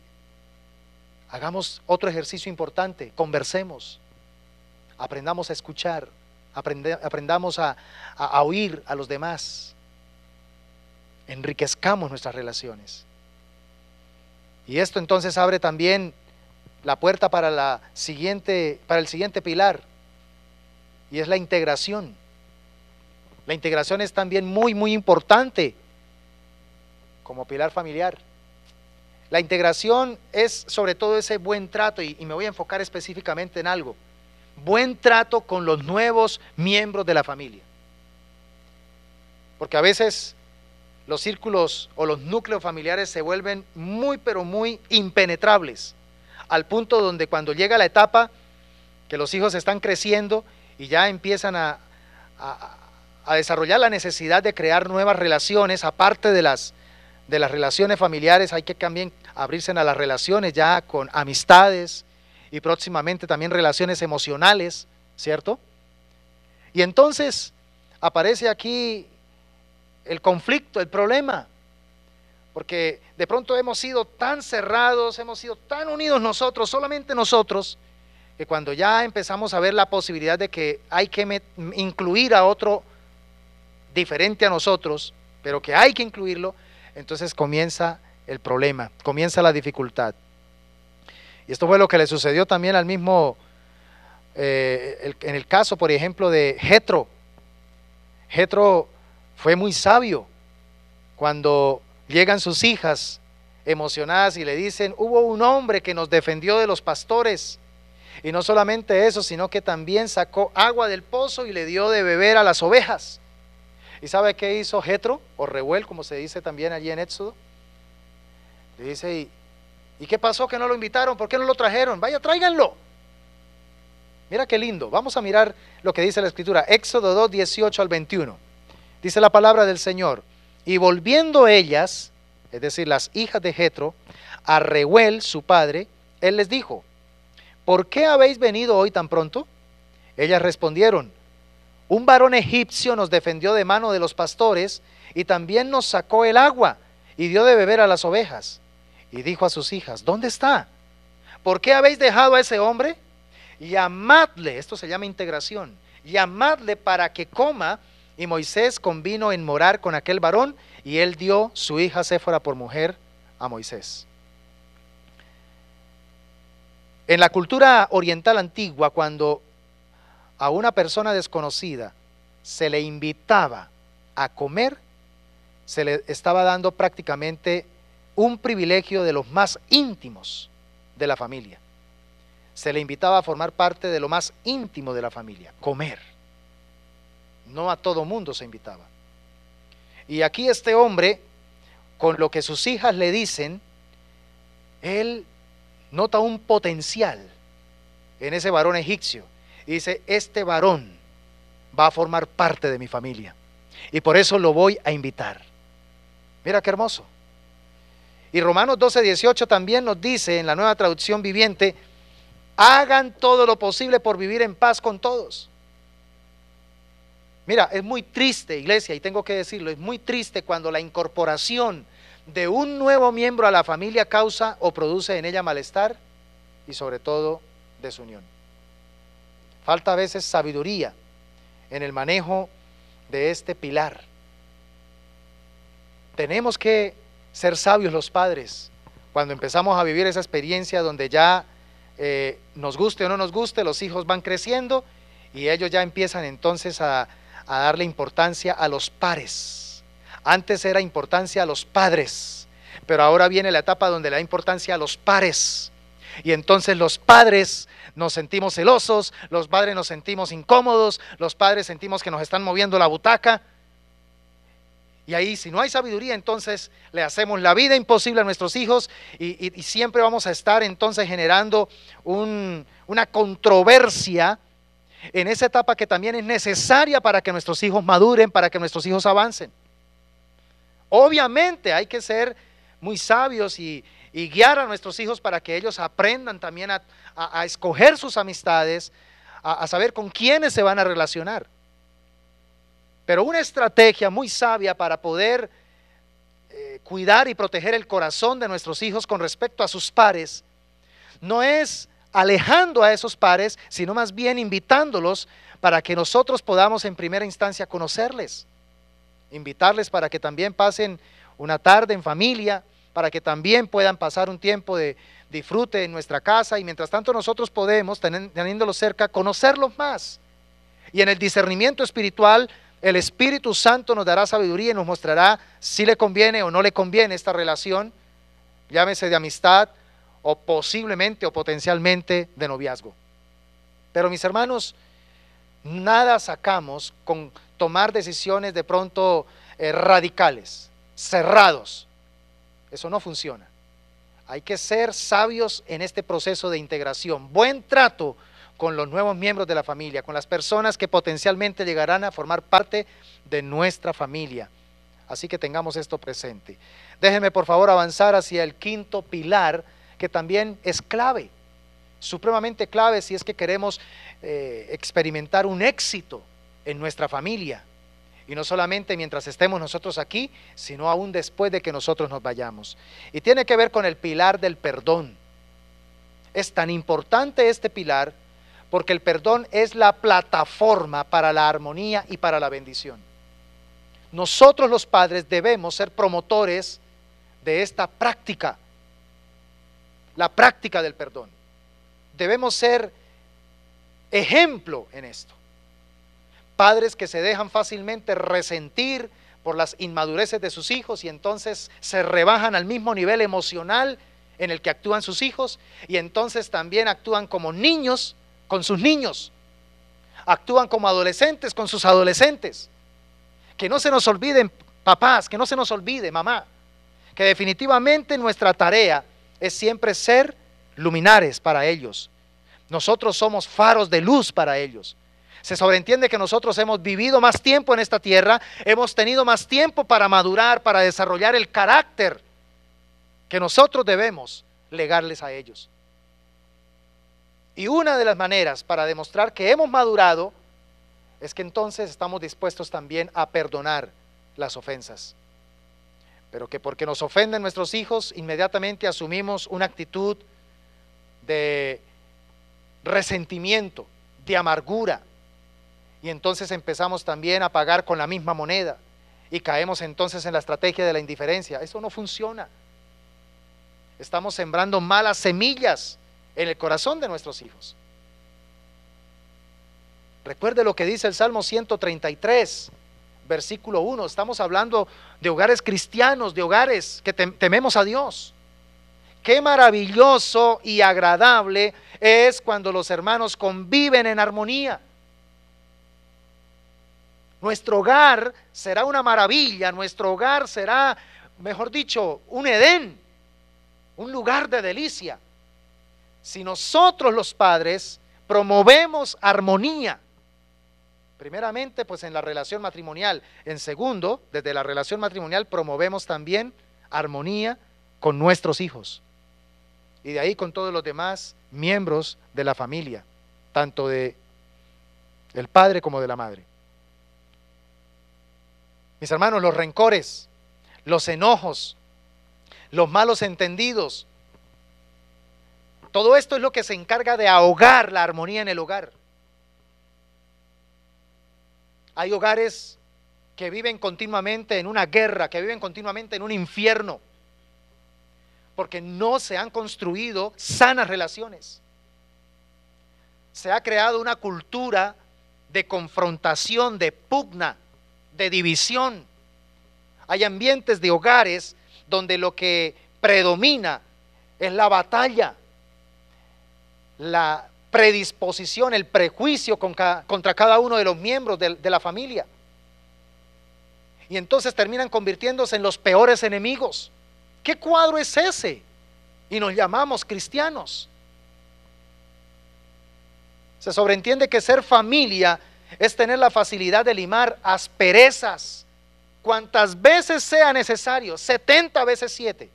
hagamos otro ejercicio importante: conversemos, aprendamos a escuchar, aprendamos a oír a los demás, enriquezcamos nuestras relaciones. Y esto entonces abre también la puerta para el siguiente pilar, y es la integración. La integración es también muy, muy importante como pilar familiar. La integración es sobre todo ese buen trato, y me voy a enfocar específicamente en algo: buen trato con los nuevos miembros de la familia. Porque a veces los círculos o los núcleos familiares se vuelven muy, pero muy impenetrables, al punto donde cuando llega la etapa que los hijos están creciendo y ya empiezan a desarrollar la necesidad de crear nuevas relaciones, aparte de las relaciones familiares, hay que también abrirse a las relaciones ya con amistades y próximamente también relaciones emocionales, ¿cierto? Y entonces aparece aquí el conflicto, el problema, porque de pronto hemos sido tan cerrados, hemos sido tan unidos nosotros, solamente nosotros, que cuando ya empezamos a ver la posibilidad de que hay que incluir a otro diferente a nosotros, pero que hay que incluirlo, entonces comienza el problema, comienza la dificultad. Y esto fue lo que le sucedió también al mismo, en el caso, por ejemplo, de Jetro. Jetro fue muy sabio cuando llegan sus hijas emocionadas y le dicen: hubo un hombre que nos defendió de los pastores, y no solamente eso, sino que también sacó agua del pozo y le dio de beber a las ovejas. ¿Y sabe qué hizo Jetro, o Reuel, como se dice también allí en Éxodo? Le dice: ¿y qué pasó que no lo invitaron? ¿Por qué no lo trajeron? Vaya, tráiganlo. Mira qué lindo. Vamos a mirar lo que dice la Escritura. Éxodo 2, 18 al 21. Dice la palabra del Señor: y volviendo ellas, es decir, las hijas de Jetro, a Reuel, su padre, él les dijo: ¿por qué habéis venido hoy tan pronto? Ellas respondieron: un varón egipcio nos defendió de mano de los pastores y también nos sacó el agua y dio de beber a las ovejas. Y dijo a sus hijas: ¿dónde está? ¿Por qué habéis dejado a ese hombre? Llamadle, esto se llama integración, llamadle para que coma. Y Moisés convino en morar con aquel varón, y él dio su hija Séfora por mujer a Moisés. En la cultura oriental antigua, cuando a una persona desconocida se le invitaba a comer, se le estaba dando prácticamente un privilegio de los más íntimos de la familia. Se le invitaba a formar parte de lo más íntimo de la familia, comer. No a todo mundo se invitaba. Y aquí este hombre, con lo que sus hijas le dicen, él nota un potencial en ese varón egipcio. Y dice: este varón va a formar parte de mi familia, y por eso lo voy a invitar. Mira qué hermoso. Y Romanos 12, 18 también nos dice, en la Nueva Traducción Viviente: hagan todo lo posible por vivir en paz con todos. Mira, es muy triste, iglesia, y tengo que decirlo, es muy triste cuando la incorporación de un nuevo miembro a la familia causa o produce en ella malestar y sobre todo desunión. Falta a veces sabiduría en el manejo de este pilar. Tenemos que ser sabios los padres cuando empezamos a vivir esa experiencia donde ya nos guste o no nos guste, los hijos van creciendo y ellos ya empiezan entonces a darle importancia a los pares. Antes era importancia a los padres, pero ahora viene la etapa donde le da importancia a los pares. Y entonces los padres nos sentimos celosos, los padres nos sentimos incómodos, los padres sentimos que nos están moviendo la butaca. Y ahí, si no hay sabiduría, entonces le hacemos la vida imposible a nuestros hijos y siempre vamos a estar entonces generando una controversia en esa etapa que también es necesaria para que nuestros hijos maduren, para que nuestros hijos avancen. Obviamente hay que ser muy sabios y guiar a nuestros hijos para que ellos aprendan también a escoger sus amistades, a saber con quiénes se van a relacionar. Pero una estrategia muy sabia para poder cuidar y proteger el corazón de nuestros hijos con respecto a sus pares no es alejando a esos pares, sino más bien invitándolos para que nosotros podamos en primera instancia conocerles, invitarles para que también pasen una tarde en familia, para que también puedan pasar un tiempo de disfrute en nuestra casa, y mientras tanto nosotros podemos, teniéndolos cerca, conocerlos más. Y en el discernimiento espiritual, el Espíritu Santo nos dará sabiduría y nos mostrará si le conviene o no le conviene esta relación, llámese de amistad o posiblemente o potencialmente de noviazgo. Pero mis hermanos, nada sacamos con tomar decisiones de pronto radicales. cerrados. Eso no funciona. Hay que ser sabios en este proceso de integración. Buen trato con los nuevos miembros de la familia, con las personas que potencialmente llegarán a formar parte de nuestra familia. Así que tengamos esto presente. Déjenme por favor avanzar hacia el quinto pilar, que también es clave, supremamente clave si es que queremos experimentar un éxito en nuestra familia. Y no solamente mientras estemos nosotros aquí, sino aún después de que nosotros nos vayamos. Y tiene que ver con el pilar del perdón. Es tan importante este pilar porque el perdón es la plataforma para la armonía y para la bendición. Nosotros los padres debemos ser promotores de esta práctica, la práctica del perdón. Debemos ser ejemplo en esto. Padres que se dejan fácilmente resentir por las inmadureces de sus hijos y entonces se rebajan al mismo nivel emocional en el que actúan sus hijos y entonces también actúan como niños con sus niños, actúan como adolescentes con sus adolescentes. Que no se nos olviden, papás, que no se nos olvide, mamá, que definitivamente nuestra tarea es siempre ser luminares para ellos. Nosotros somos faros de luz para ellos. Se sobreentiende que nosotros hemos vivido más tiempo en esta tierra, hemos tenido más tiempo para madurar, para desarrollar el carácter que nosotros debemos legarles a ellos. Y una de las maneras para demostrar que hemos madurado es que entonces estamos dispuestos también a perdonar las ofensas. Pero que porque nos ofenden nuestros hijos, inmediatamente asumimos una actitud de resentimiento, de amargura. Y entonces empezamos también a pagar con la misma moneda y caemos entonces en la estrategia de la indiferencia. Eso no funciona. Estamos sembrando malas semillas en el corazón de nuestros hijos. Recuerde lo que dice el Salmo 133, versículo 1. Estamos hablando de hogares cristianos, de hogares que tememos a Dios. Qué maravilloso y agradable es cuando los hermanos conviven en armonía. Nuestro hogar será una maravilla, nuestro hogar será, mejor dicho, un Edén, un lugar de delicia. Si nosotros los padres promovemos armonía, primeramente pues en la relación matrimonial, en segundo, desde la relación matrimonial promovemos también armonía con nuestros hijos y de ahí con todos los demás miembros de la familia, tanto de el padre como de la madre. Mis hermanos, los rencores, los enojos, los malos entendidos, todo esto es lo que se encarga de ahogar la armonía en el hogar. Hay hogares que viven continuamente en una guerra, que viven continuamente en un infierno, porque no se han construido sanas relaciones. Se ha creado una cultura de confrontación, de pugna, de división. Hay ambientes de hogares donde lo que predomina es la batalla, la predisposición, el prejuicio contra cada uno de los miembros de la familia. Y entonces terminan convirtiéndose en los peores enemigos. ¿Qué cuadro es ese? Y nos llamamos cristianos. Se sobreentiende que ser familia es tener la facilidad de limar asperezas cuantas veces sea necesario, 70 veces 7,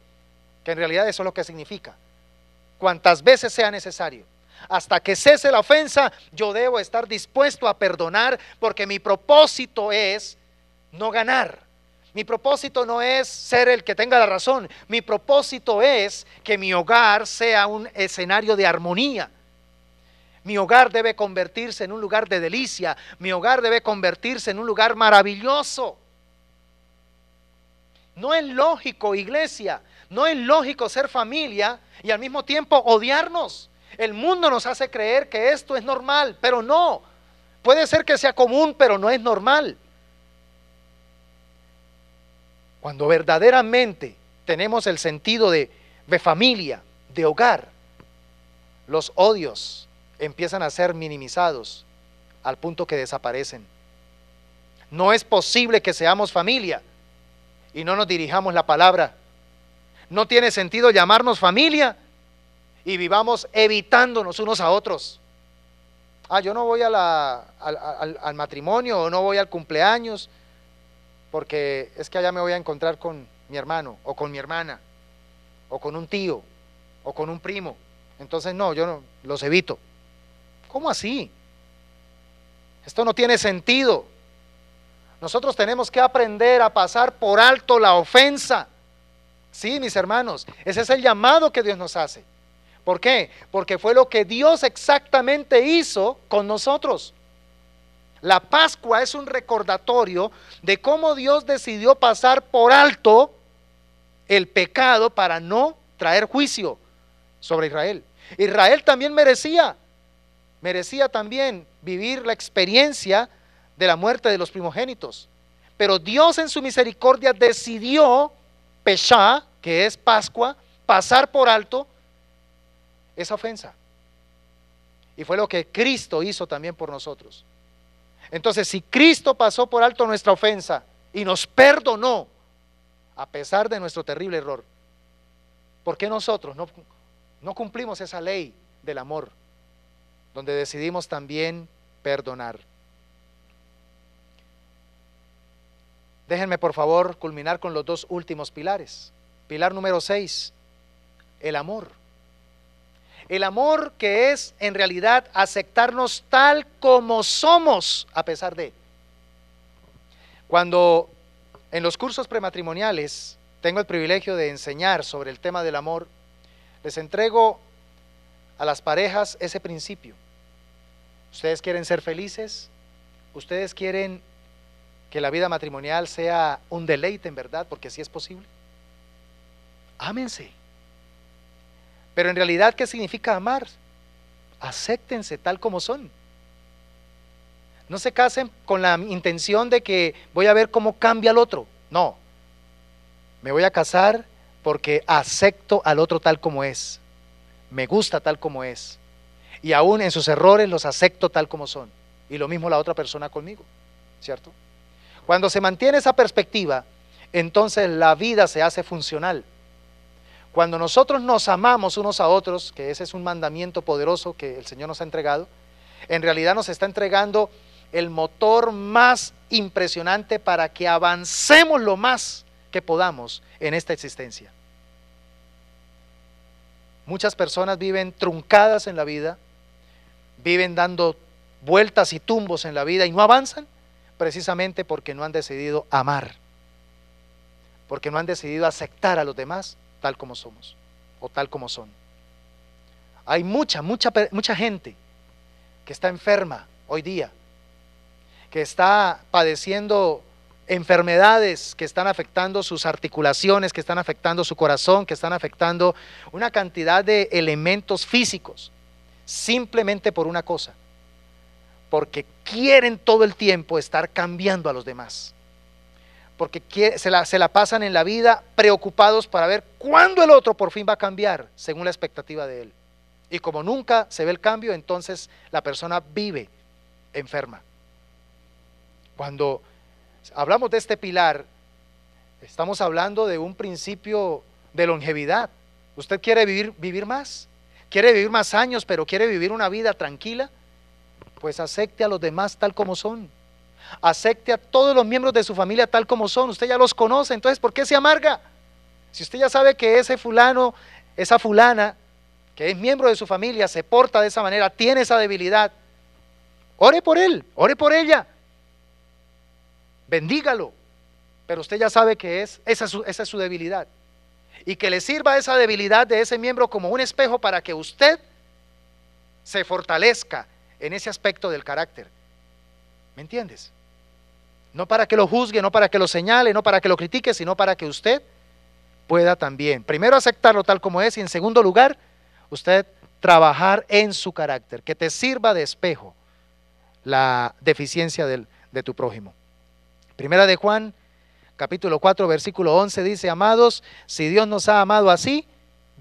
que en realidad eso es lo que significa, cuantas veces sea necesario. Hasta que cese la ofensa, yo debo estar dispuesto a perdonar, porque mi propósito es no ganar. Mi propósito no es ser el que tenga la razón. Mi propósito es que mi hogar sea un escenario de armonía. Mi hogar debe convertirse en un lugar de delicia. Mi hogar debe convertirse en un lugar maravilloso. No es lógico, iglesia, no es lógico ser familia y al mismo tiempo odiarnos. El mundo nos hace creer que esto es normal, pero no. Puede ser que sea común, pero no es normal. Cuando verdaderamente tenemos el sentido de familia, de hogar, los odios empiezan a ser minimizados al punto que desaparecen. No es posible que seamos familia y no nos dirijamos la palabra. No tiene sentido llamarnos familia y vivamos evitándonos unos a otros. Yo no voy al matrimonio o no voy al cumpleaños porque es que allá me voy a encontrar con mi hermano o con mi hermana o con un tío o con un primo. Entonces no, yo no los evito. ¿Cómo así? Esto no tiene sentido. Nosotros tenemos que aprender a pasar por alto la ofensa. Sí, mis hermanos, ese es el llamado que Dios nos hace. ¿Por qué? Porque fue lo que Dios exactamente hizo con nosotros. La Pascua es un recordatorio de cómo Dios decidió pasar por alto el pecado para no traer juicio sobre Israel. Israel también merecía también vivir la experiencia de la muerte de los primogénitos. Pero Dios en su misericordia decidió, Peshá, que es Pascua, pasar por alto esa ofensa. Y fue lo que Cristo hizo también por nosotros. Entonces, si Cristo pasó por alto nuestra ofensa y nos perdonó a pesar de nuestro terrible error, ¿por qué nosotros no cumplimos esa ley del amor, donde decidimos también perdonar? Déjenme por favor culminar con los dos últimos pilares. Pilar número 6, el amor. El amor, que es en realidad aceptarnos tal como somos a pesar de. Cuando en los cursos prematrimoniales tengo el privilegio de enseñar sobre el tema del amor, les entrego a las parejas ese principio. ¿Ustedes quieren ser felices? ¿Ustedes quieren que la vida matrimonial sea un deleite en verdad? Porque sí es posible. Ámense. Pero en realidad, ¿qué significa amar? Acéptense tal como son. No se casen con la intención de que voy a ver cómo cambia el otro. No. Me voy a casar porque acepto al otro tal como es. Me gusta tal como es. Y aún en sus errores los acepto tal como son. Y lo mismo la otra persona conmigo, ¿cierto? Cuando se mantiene esa perspectiva, entonces la vida se hace funcional. Cuando nosotros nos amamos unos a otros, que ese es un mandamiento poderoso que el Señor nos ha entregado, en realidad nos está entregando el motor más impresionante para que avancemos lo más que podamos en esta existencia. Muchas personas viven truncadas en la vida, viven dando vueltas y tumbos en la vida y no avanzan, precisamente porque no han decidido amar, porque no han decidido aceptar a los demás tal como somos o tal como son. Hay mucha gente que está enferma hoy día, que está padeciendo enfermedades que están afectando sus articulaciones, que están afectando su corazón, que están afectando una cantidad de elementos físicos, simplemente por una cosa, porque quieren todo el tiempo estar cambiando a los demás, porque se la pasan en la vida preocupados para ver cuándo el otro por fin va a cambiar según la expectativa de él. Y como nunca se ve el cambio, entonces la persona vive enferma. Cuando hablamos de este pilar, estamos hablando de un principio de longevidad. ¿Usted quiere vivir más? ¿Quiere vivir más años, pero quiere vivir una vida tranquila? Pues acepte a los demás tal como son. Acepte a todos los miembros de su familia tal como son. Usted ya los conoce, entonces ¿por qué se amarga? Si usted ya sabe que ese fulano, esa fulana, que es miembro de su familia, se porta de esa manera, tiene esa debilidad, ore por él, ore por ella, bendígalo, pero usted ya sabe que esa es su debilidad, y que le sirva esa debilidad de ese miembro como un espejo para que usted se fortalezca en ese aspecto del carácter. ¿Me entiendes? No para que lo juzgue, no para que lo señale, no para que lo critique, sino para que usted pueda también, primero, aceptarlo tal como es, y en segundo lugar, usted trabajar en su carácter, que te sirva de espejo la deficiencia de tu prójimo. Primera de Juan, capítulo 4, versículo 11 dice: amados, si Dios nos ha amado así,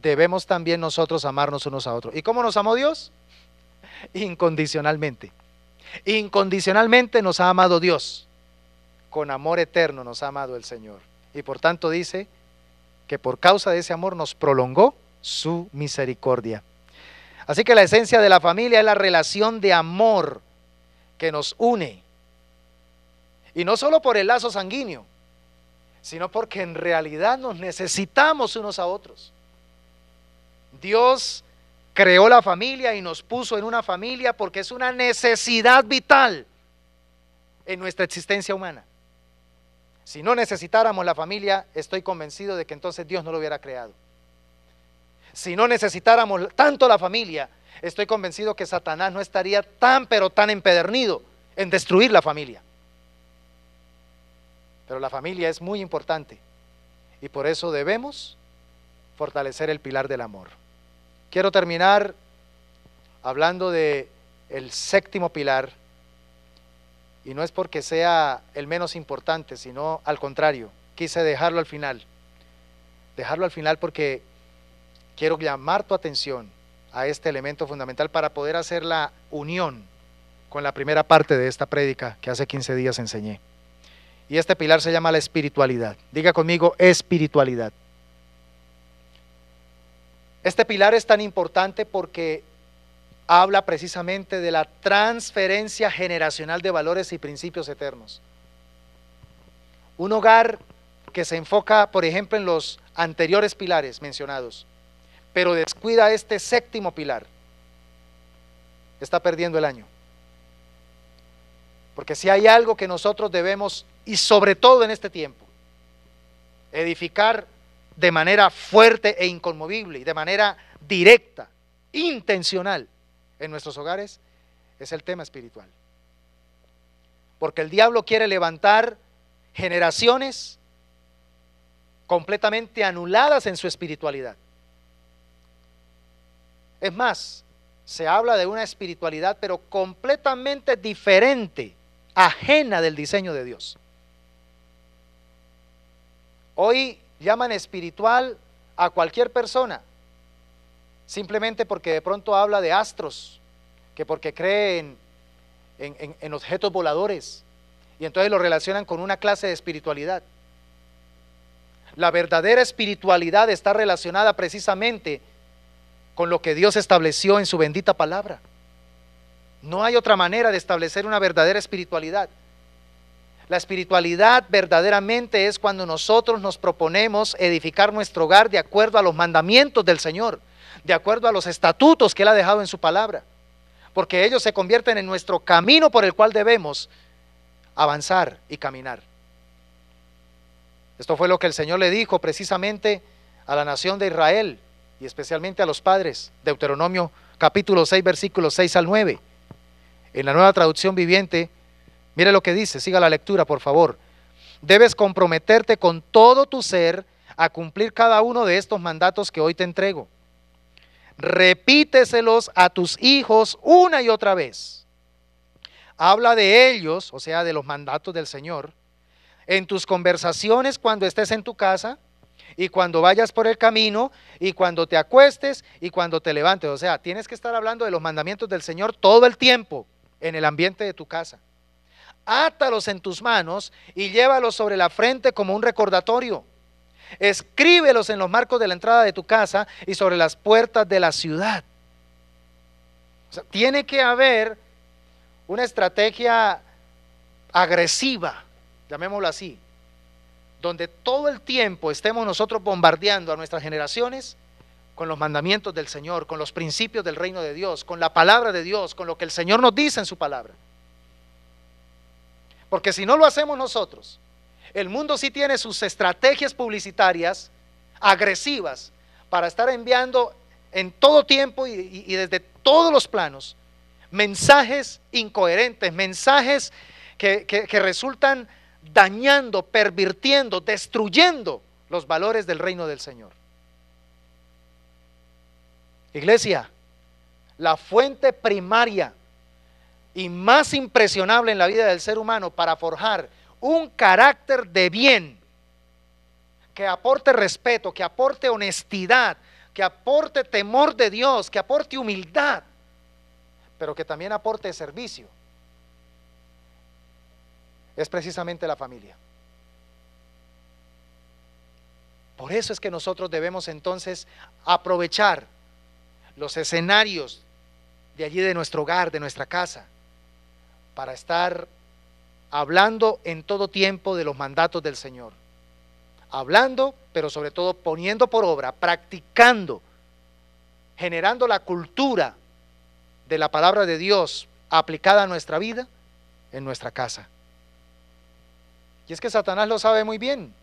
debemos también nosotros amarnos unos a otros. ¿Y cómo nos amó Dios? Incondicionalmente. Incondicionalmente nos ha amado Dios. Con amor eterno nos ha amado el Señor. y por tanto dice que por causa de ese amor nos prolongó su misericordia. Así que la esencia de la familia es la relación de amor que nos une. Y no solo por el lazo sanguíneo, sino porque en realidad nos necesitamos unos a otros. Dios creó la familia y nos puso en una familia porque es una necesidad vital en nuestra existencia humana. Si no necesitáramos la familia, estoy convencido de que entonces Dios no lo hubiera creado. Si no necesitáramos tanto la familia, estoy convencido que Satanás no estaría tan pero tan empedernido en destruir la familia. Pero la familia es muy importante y por eso debemos fortalecer el pilar del amor. Quiero terminar hablando de el séptimo pilar, y no es porque sea el menos importante, sino al contrario, quise dejarlo al final. Dejarlo al final porque quiero llamar tu atención a este elemento fundamental para poder hacer la unión con la primera parte de esta prédica que hace 15 días enseñé. Y este pilar se llama la espiritualidad. Diga conmigo, espiritualidad. Este pilar es tan importante porque habla precisamente de la transferencia generacional de valores y principios eternos. Un hogar que se enfoca, por ejemplo, en los anteriores pilares mencionados, pero descuida este séptimo pilar, está perdiendo el año. Porque si hay algo que nosotros debemos, y sobre todo en este tiempo, edificar de manera fuerte e inconmovible y de manera directa, intencional en nuestros hogares, es el tema espiritual. Porque el diablo quiere levantar generaciones completamente anuladas en su espiritualidad. Es más, se habla de una espiritualidad pero completamente diferente, ajena del diseño de Dios. Hoy llaman espiritual a cualquier persona, simplemente porque de pronto habla de astros, que porque cree en objetos voladores, y entonces lo relacionan con una clase de espiritualidad. La verdadera espiritualidad está relacionada precisamente con lo que Dios estableció en su bendita palabra. No hay otra manera de establecer una verdadera espiritualidad. La espiritualidad verdaderamente es cuando nosotros nos proponemos edificar nuestro hogar de acuerdo a los mandamientos del Señor, de acuerdo a los estatutos que Él ha dejado en su palabra, porque ellos se convierten en nuestro camino por el cual debemos avanzar y caminar. Esto fue lo que el Señor le dijo precisamente a la nación de Israel y especialmente a los padres. Deuteronomio capítulo 6 versículos 6 al 9. En la Nueva Traducción Viviente, mire lo que dice, siga la lectura por favor. Debes comprometerte con todo tu ser a cumplir cada uno de estos mandatos que hoy te entrego. Repíteselos a tus hijos una y otra vez. Habla de ellos, o sea, de los mandatos del Señor, en tus conversaciones cuando estés en tu casa, y cuando vayas por el camino, y cuando te acuestes, y cuando te levantes. O sea, tienes que estar hablando de los mandamientos del Señor todo el tiempo en el ambiente de tu casa. Átalos en tus manos y llévalos sobre la frente como un recordatorio. Escríbelos en los marcos de la entrada de tu casa y sobre las puertas de la ciudad. O sea, tiene que haber una estrategia agresiva, llamémoslo así, donde todo el tiempo estemos nosotros bombardeando a nuestras generaciones con los mandamientos del Señor, con los principios del reino de Dios, con la palabra de Dios, con lo que el Señor nos dice en su palabra. Porque si no lo hacemos nosotros, el mundo sí tiene sus estrategias publicitarias agresivas para estar enviando en todo tiempo y desde todos los planos mensajes incoherentes, mensajes que resultan dañando, pervirtiendo, destruyendo los valores del reino del Señor. Iglesia, la fuente primaria y más impresionable en la vida del ser humano para forjar un carácter de bien, que aporte respeto, que aporte honestidad, que aporte temor de Dios, que aporte humildad, pero que también aporte servicio, es precisamente la familia. Por eso es que nosotros debemos entonces aprovechar los escenarios de allí, de nuestro hogar, de nuestra casa, para estar hablando en todo tiempo de los mandatos del Señor. Hablando, pero sobre todo poniendo por obra, practicando, generando la cultura de la palabra de Dios aplicada a nuestra vida en nuestra casa. Y es que Satanás lo sabe muy bien.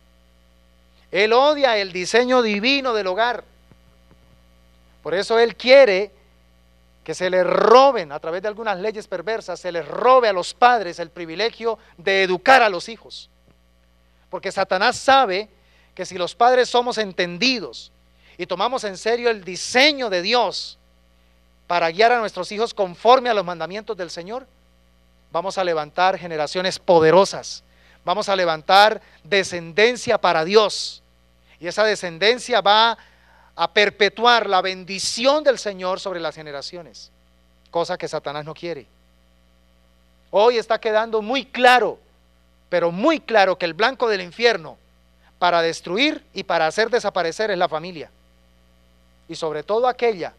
Él odia el diseño divino del hogar. Por eso él quiere que se le roben, a través de algunas leyes perversas, se les robe a los padres el privilegio de educar a los hijos. Porque Satanás sabe que si los padres somos entendidos y tomamos en serio el diseño de Dios para guiar a nuestros hijos conforme a los mandamientos del Señor, vamos a levantar generaciones poderosas, vamos a levantar descendencia para Dios, y esa descendencia va a perpetuar la bendición del Señor sobre las generaciones, cosa que Satanás no quiere. Hoy está quedando muy claro, pero muy claro, que el blanco del infierno para destruir y para hacer desaparecer es la familia, y sobre todo aquella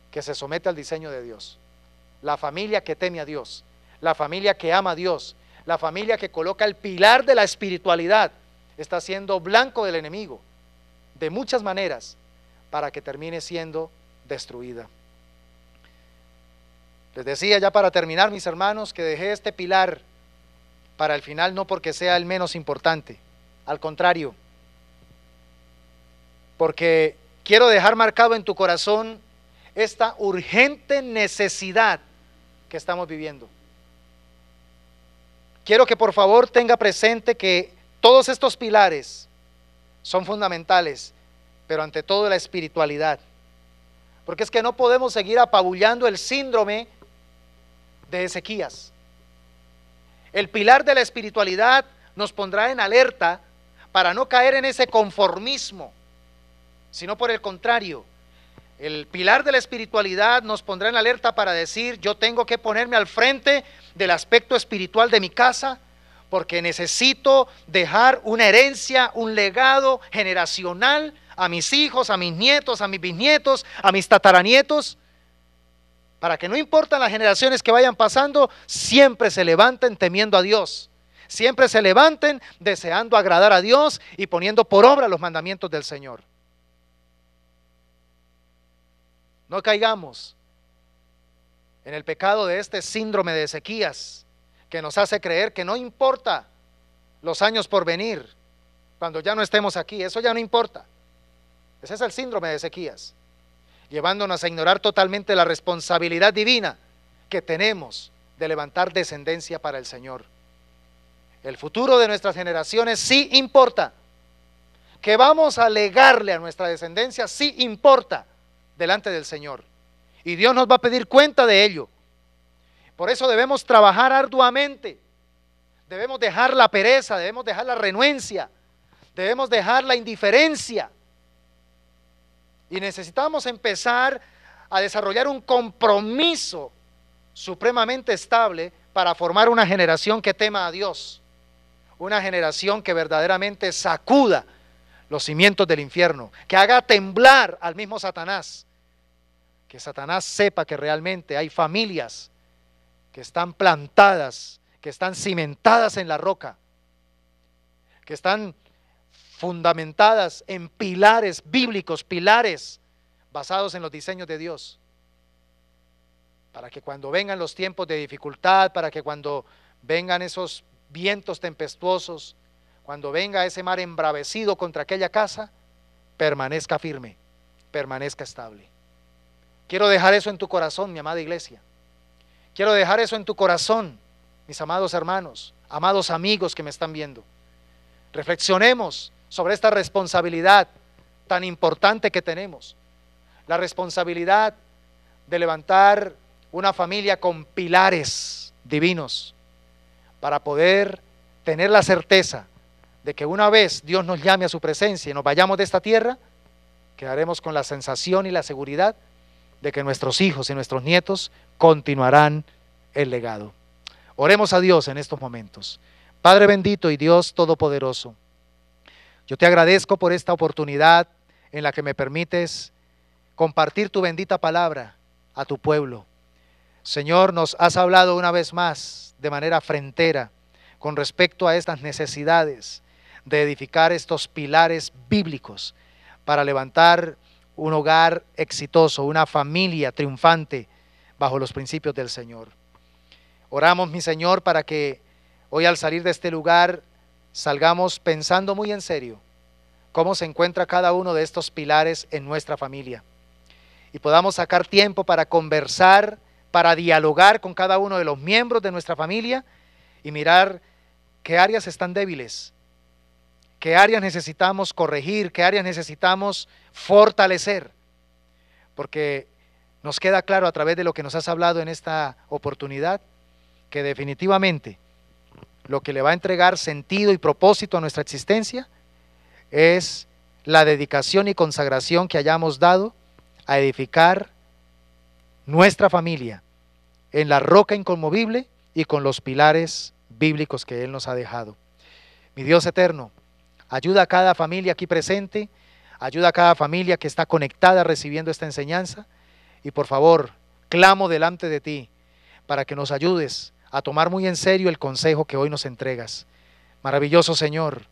que se somete al diseño de Dios, la familia que teme a Dios, la familia que ama a Dios, la familia que coloca el pilar de la espiritualidad, está siendo blanco del enemigo de muchas maneras para que termine siendo destruida. Les decía ya para terminar, mis hermanos, que dejé este pilar para el final, no porque sea el menos importante, al contrario, porque quiero dejar marcado en tu corazón esta urgente necesidad que estamos viviendo. Quiero que por favor tenga presente que todos estos pilares son fundamentales, pero ante todo la espiritualidad. Porque es que no podemos seguir apabullando el síndrome de Ezequías. El pilar de la espiritualidad nos pondrá en alerta para no caer en ese conformismo, sino por el contrario, el pilar de la espiritualidad nos pondrá en alerta para decir: yo tengo que ponerme al frente del aspecto espiritual de mi casa, porque necesito dejar una herencia, un legado generacional a mis hijos, a mis nietos, a mis bisnietos, a mis tataranietos, para que no importan las generaciones que vayan pasando, siempre se levanten temiendo a Dios, siempre se levanten deseando agradar a Dios y poniendo por obra los mandamientos del Señor. No caigamos en el pecado de este síndrome de Ezequías, que nos hace creer que no importa los años por venir, cuando ya no estemos aquí, eso ya no importa. Ese es el síndrome de Ezequías, llevándonos a ignorar totalmente la responsabilidad divina que tenemos de levantar descendencia para el Señor. El futuro de nuestras generaciones sí importa. Que vamos a legarle a nuestra descendencia sí importa delante del Señor, y Dios nos va a pedir cuenta de ello. Por eso debemos trabajar arduamente, debemos dejar la pereza, debemos dejar la renuencia, debemos dejar la indiferencia, y necesitamos empezar a desarrollar un compromiso supremamente estable para formar una generación que tema a Dios, una generación que verdaderamente sacuda los cimientos del infierno, que haga temblar al mismo Satanás, que Satanás sepa que realmente hay familias que están plantadas, que están cimentadas en la roca, que están fundamentadas en pilares bíblicos, pilares basados en los diseños de Dios, para que cuando vengan los tiempos de dificultad, para que cuando vengan esos vientos tempestuosos, cuando venga ese mar embravecido contra aquella casa, permanezca firme, permanezca estable. Quiero dejar eso en tu corazón, mi amada iglesia. Quiero dejar eso en tu corazón, mis amados hermanos, amados amigos que me están viendo. Reflexionemos sobre esta responsabilidad tan importante que tenemos. La responsabilidad de levantar una familia con pilares divinos para poder tener la certeza de que una vez Dios nos llame a su presencia y nos vayamos de esta tierra, quedaremos con la sensación y la seguridad de que nuestros hijos y nuestros nietos continuarán el legado. Oremos a Dios en estos momentos. Padre bendito y Dios todopoderoso, Yo te agradezco por esta oportunidad en la que me permites compartir tu bendita palabra a tu pueblo. Señor, nos has hablado una vez más de manera frentera con respecto a estas necesidades de edificar estos pilares bíblicos para levantar un hogar exitoso, una familia triunfante bajo los principios del Señor. Oramos, mi Señor, para que hoy al salir de este lugar salgamos pensando muy en serio cómo se encuentra cada uno de estos pilares en nuestra familia y podamos sacar tiempo para conversar, para dialogar con cada uno de los miembros de nuestra familia y mirar qué áreas están débiles, qué áreas necesitamos corregir, qué áreas necesitamos fortalecer, porque nos queda claro a través de lo que nos has hablado en esta oportunidad que definitivamente lo que le va a entregar sentido y propósito a nuestra existencia es la dedicación y consagración que hayamos dado a edificar nuestra familia en la roca inconmovible y con los pilares bíblicos que Él nos ha dejado. Mi Dios eterno, ayuda a cada familia aquí presente, ayuda a cada familia que está conectada recibiendo esta enseñanza y por favor, clamo delante de ti para que nos ayudes a tomar muy en serio el consejo que hoy nos entregas. Maravilloso Señor,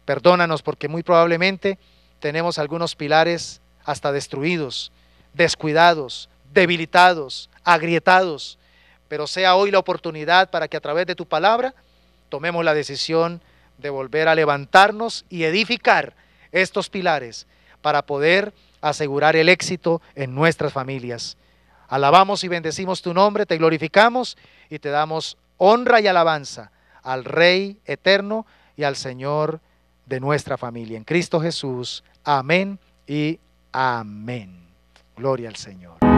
perdónanos porque muy probablemente tenemos algunos pilares hasta destruidos, descuidados, debilitados, agrietados, pero sea hoy la oportunidad para que a través de tu palabra tomemos la decisión de volver a levantarnos y edificar estos pilares para poder asegurar el éxito en nuestras familias. Alabamos y bendecimos tu nombre, te glorificamos y te damos honra y alabanza al Rey eterno y al Señor de nuestra familia. En Cristo Jesús, amén y amén. Gloria al Señor.